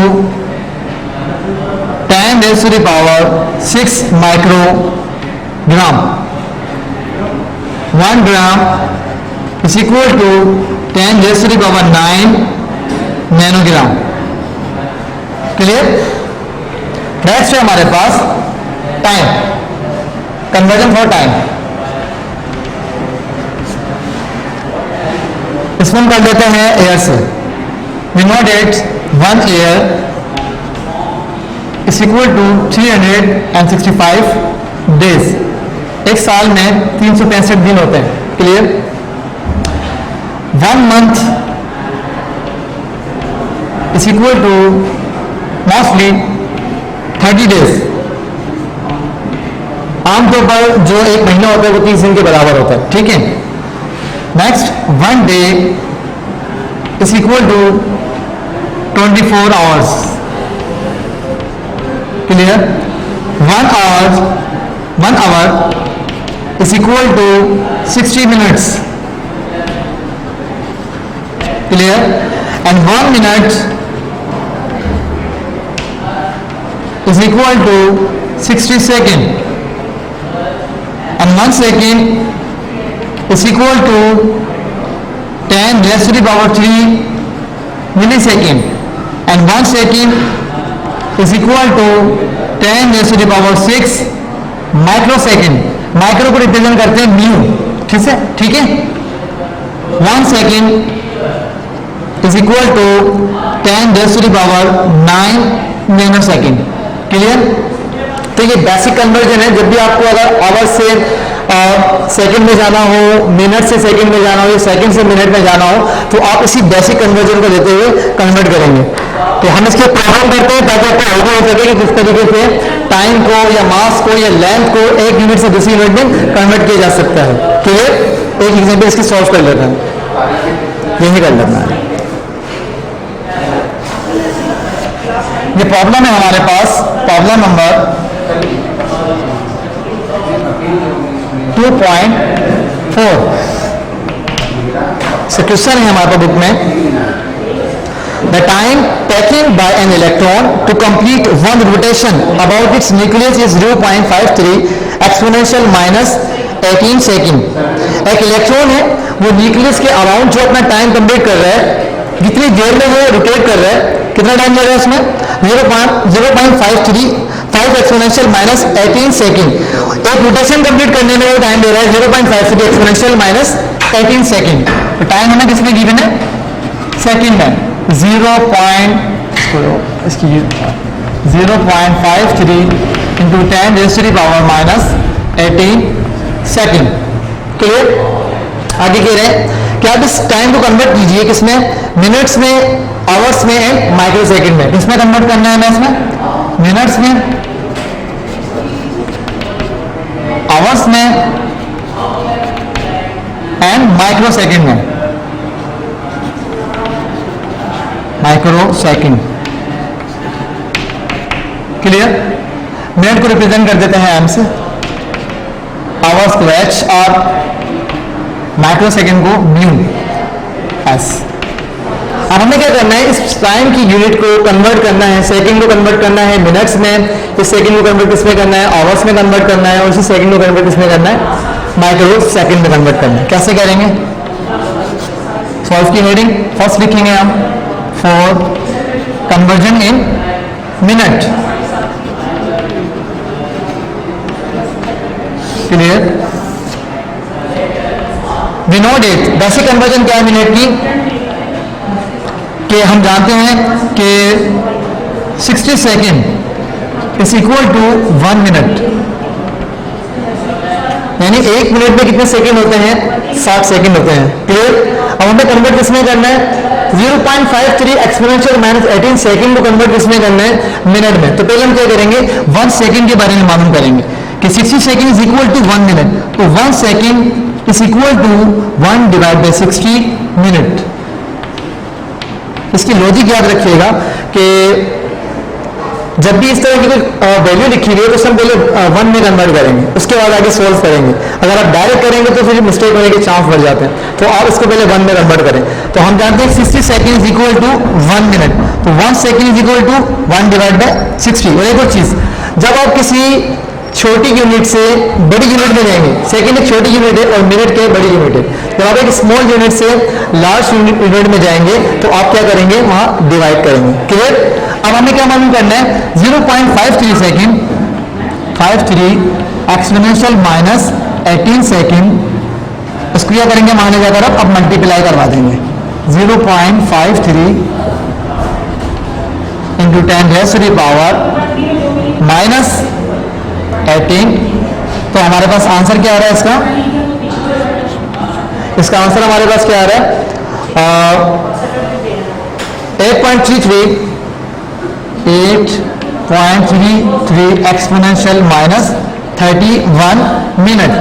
10 raise to the power 6 microgram. 1 gram is equal to 10 raise to the power 9 nanogram. Clear? Next है हमारे पास time, conversion for time. इसमें हम कर लेते हैं year से। We know that 1 year is equal to 365 days. एक साल में 365 दिन होते हैं। Clear? 1 month is equal to mostly 30 days। आमतौर पर जो एक महीना होता है वो 30 दिन के बराबर होता है। ठीक है, next 1 day is equal to 24 hours. Clear? 1 hour is equal to 60 minutes. Clear? And 1 minute is equal to 60 seconds. And 1 second is equal to 10 raised to the power 3 millisecond. And 1 second is equal to 10 raised to the power 6 microsecond. Micro को represent करते हैं mu. ठीक है. 1 second is equal to 10 raise to the power 9 nano second. Clear? तो ये basic conversion है. जब भी आपको अगर आवर से सेकंड में जाना हो, मिनट से सेकंड में जाना हो या सेकंड से मिनट में जाना हो, तो आप इसी बेसिक कन्वर्जन को लेते हुए कन्वर्ट करेंगे. तो हम इसके प्रोग्राम करते हैं ताकि आपको आइडिया हो सके कि किस तरीके से टाइम को या मास को या लेंथ को एक यूनिट से दूसरी यूनिट में कन्वर्ट किया जा सकता है. क्लियर? एक एग्जाम्पल इसकी सॉल्व कर लेते हैं. यही कर लेना है. ये प्रॉब्लम है हमारे पास, प्रॉब्लम नंबर 2.4. क्वेश्चन है हमारे बुक में. The time taken by an electron to complete one rotation about its nucleus is 0.53 exponential minus 18 second. एक इलेक्ट्रॉन है, वो न्यूक्लियस के अराउंड जो अपना टाइम कंप्लीट कर रहा है, जितनी देर में वो रोटेट कर रहा है, कितना टाइम लग रहा है उसमें? 0.5 एक्सपोनेंशियल माइनस 18 सेकेंड. एक रोटेशन कंप्लीट करने में वो टाइम ले रहा है 0.53 एक्सपोनेंशियल माइनस 18 सेकेंड. तो टाइम हमें किसमें गिवन है? सेकेंड में 0.53 into 10 raise to the power minus 18 second. Clear? आगे कह रहे हैं कि आप इस टाइम को कन्वर्ट कीजिए किसमें? मिनट्स में, आवर्स में एंड माइक्रो सेकेंड में. किसमें कन्वर्ट करना है हमें? इसमें मिनट्स में, आवर्स में एंड माइक्रो सेकेंड में. Micro second. क्लियर? मिनट को रिप्रेजेंट कर देते हैं एम से, आवर्स को एच और माइक्रो सेकेंड को म्यू एस. अब हमें क्या करना है? इस टाइम की यूनिट को कन्वर्ट करना है, सेकेंड को कन्वर्ट करना है मिनट्स में, इस सेकेंड को कन्वर्ट किसमें करना है? आवर्स में कन्वर्ट करना है, और इसी सेकेंड को कन्वर्ट किसमें करना है? माइक्रो सेकेंड में कन्वर्ट करना है. कैसे करेंगे? सॉल्व की हेडिंग फर्स्ट लिखेंगे हम for conversion in minute. Clear? We know it. Basic conversion क्या है मिनट की? कि हम जानते हैं कि 60 second is equal to 1 minute. यानी 1 मिनट में कितने सेकेंड होते हैं? 60 सेकेंड होते हैं. क्लियर? अब हमें कन्वर्ट किसमें करना है? 0.53 एक्सपोनेंशियल माइनस 18 सेकेंड को कन्वर्ट किसमें करना है? मिनट में. तो पहले हम क्या करेंगे? 1 सेकेंड के बारे में मालूम करेंगे कि 60 second is equal to 1 minute. तो 1 second is equal to 1 divide by 60 minute. इसकी लॉजिक याद रखिएगा कि जब भी इस तरह की कोई वैल्यू लिखी गई तो सब पहले 1 में कन्वर्ट करेंगे, उसके बाद आगे सोल्व करेंगे. अगर आप डायरेक्ट करेंगे तो फिर मिस्टेक होने के चांस बढ़ जाते हैं. तो आप इसको पहले 1 में कन्वर्ट करें. तो हम जानते हैं 60 second is equal to 1 minute. तो 1 second is equal to 1 divide by 60. और एक और चीज, जब आप किसी छोटी यूनिट से बड़ी यूनिट में जाएंगे, सेकेंड एक छोटी यूनिट है और मिनट के बड़ी यूनिट है, जब आप एक स्मॉल यूनिट से लार्ज यूनिट में जाएंगे तो आप क्या करेंगे? वहां डिवाइड करेंगे. क्लियर? अब हमें क्या मालूम करना है? 0.53 सेकेंड 53 एक्सपोनेंशियल माइनस 18 सेकेंड. इसको क्या करेंगे? माने जाकर अब मल्टीप्लाई करवा देंगे. 0.53 into 10 raise to the power minus 18. तो हमारे पास आंसर क्या आ रहा है इसका? इसका आंसर हमारे पास क्या आ रहा है? 8.33 एक्सपोनेंशियल माइनस 31 मिनट.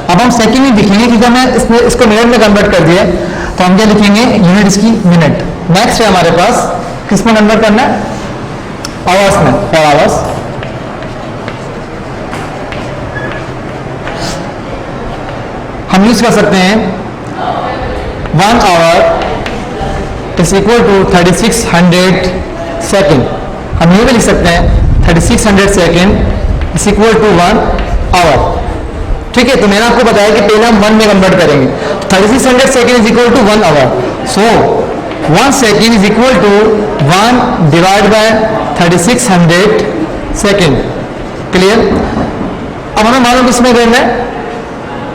अब हम सेकंड में लिखेंगे क्योंकि हमने इसको मिनट में कन्वर्ट कर दिया है, तो हम क्या लिखेंगे, यूनिट इसकी मिनट। नेक्स्ट है हमारे पास किस में कन्वर्ट करना है, आवर्स में, पर आवर्स। हम यूज कर सकते हैं 1 hour is equal to 3600 second. हम ये भी लिख सकते हैं 3600 second is equal to 1 hour. ठीक है, तो मैंने आपको बताया कि पहले हम 1 में कन्वर्ट करेंगे, 3600 second is equal to 1 hour. So 1 second is equal to 1 divide by 3600 second. Clear. अब हमें मालूम किसमें करना है,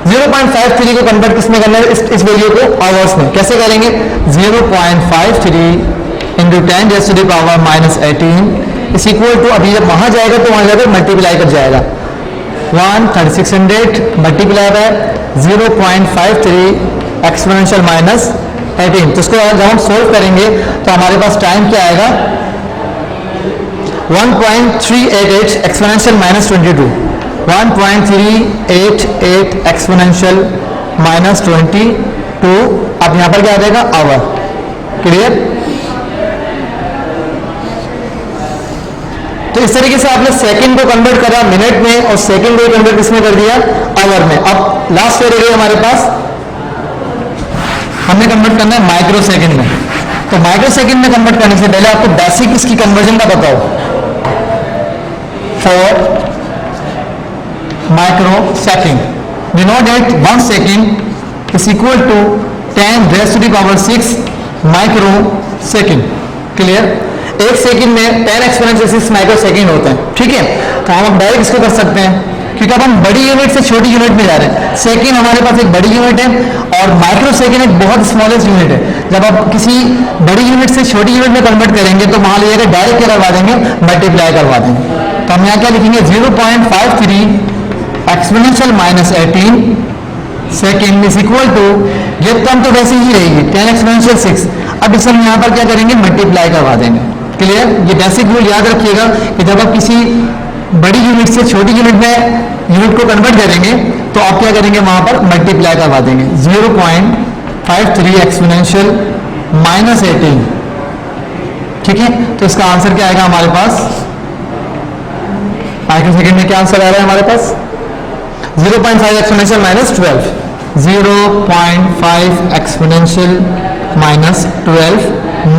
0.53 को कन्वर्ट किसमें करना है, इस वैल्यू को आवर्स में। कैसे करेंगे, 0.53 इंटू 10⁻⁻18 इज इक्वल टू, अभी जब वहां जाएगा तो वहां जाकर मल्टीप्लाई कर जाएगा, 3600 मल्टीप्लाई बाय 0.53 एक्सपोनेंशियल -18। तो इसको जब हम सोल्व करेंगे तो हमारे पास टाइम क्या आएगा, 1.388 एक्सपोनेंशियल -22, 1.388 एक्सपोनेंशियल -22। अब यहां पर क्या आ जाएगा, आवर। क्लियर। तो इस तरीके से आपने सेकंड को कन्वर्ट करा मिनट में और सेकंड को कन्वर्ट किसमें कर दिया, आवर में। अब लास्ट रह गई हमारे पास, हमने कन्वर्ट करना है माइक्रो सेकंड में। तो माइक्रो सेकंड में कन्वर्ट करने से पहले आपको बेसिक इसकी कन्वर्जन का बताओ। For micro second we know that 1 second is equal to 10⁻⁶ micro second. Clear. एक सेकंड में 10 एक्सपोनेंशियल 6 माइक्रो सेकंड होते हैं। ठीक है, तो हम अब डायरेक्ट इसको कर सकते हैं क्योंकि अब हम बड़ी यूनिट से छोटी यूनिट में जा रहे हैं। सेकंड हमारे पास एक बड़ी यूनिट है और माइक्रो सेकंड एक बहुत स्मॉलेस्ट यूनिट है। जब आप किसी बड़ी यूनिट से छोटी यूनिट में कन्वर्ट करेंगे तो वहां ले जाकर डायरेक्ट क्या करवा देंगे, मल्टीप्लाई करवा देंगे। तो हम यहाँ क्या लिखेंगे, 0.53 exponential -18 second is equal to, ये टर्म तो वैसे ही रहेगी 10 एक्सपोनेंशियल 6। अब इसे हम यहाँ पर क्या करेंगे, मल्टीप्लाई करवा देंगे। क्लियर। ये बेसिक रूल याद रखिएगा कि जब आप किसी बड़ी यूनिट से छोटी यूनिट में यूनिट को कन्वर्ट करेंगे तो आप क्या करेंगे, वहां पर मल्टीप्लाई करवा देंगे। 0.53 एक्सपोनेंशियल -18। ठीक है, तो इसका आंसर क्या आएगा हमारे पास, माइक्रो सेकंड में क्या आंसर आ रहा है हमारे पास, 0.5 एक्सपोनेंशियल -12, 0.5 एक्सपोनेंशियल -12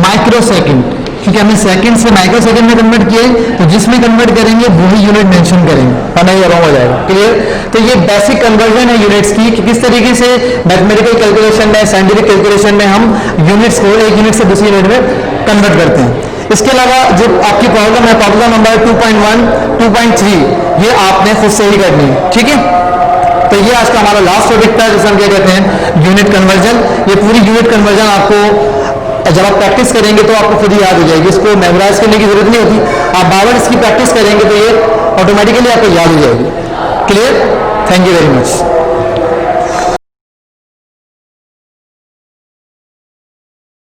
माइक्रो सेकंड। क्योंकि हमने सेकंड से माइक्रो सेकंड में कन्वर्ट किए, तो जिसमें कन्वर्ट करेंगे वही यूनिट मेंशन करेंगे, वरना ये रॉन्ग हो जाएगा। क्लियर। तो ये बेसिक कन्वर्जन है यूनिट्स की कि किस तरीके से मैथमेटिकल कैलकुलेशन में, साइंटिफिक कैलकुलेशन में हम यूनिट्स को एक यूनिट से दूसरी यूनिट में कन्वर्ट करते हैं। इसके अलावा जो आपकी प्रॉब्लम है, प्रॉब्लम नंबर 2.1, 2.3, ये आपने खुद से ही करनी है। ठीक है, तो ये आज का हमारा लास्ट टॉपिक था जिसे हम क्या कहते हैं, यूनिट कन्वर्जन। ये पूरी यूनिट कन्वर्जन आपको जब आप प्रैक्टिस करेंगे तो आपको खुद ही याद हो जाएगी, इसको मेमोराइज करने की जरूरत नहीं होती। आप बार-बार इसकी प्रैक्टिस करेंगे तो ये ऑटोमेटिकली आपको याद हो जाएगी। Clear. Thank you very much.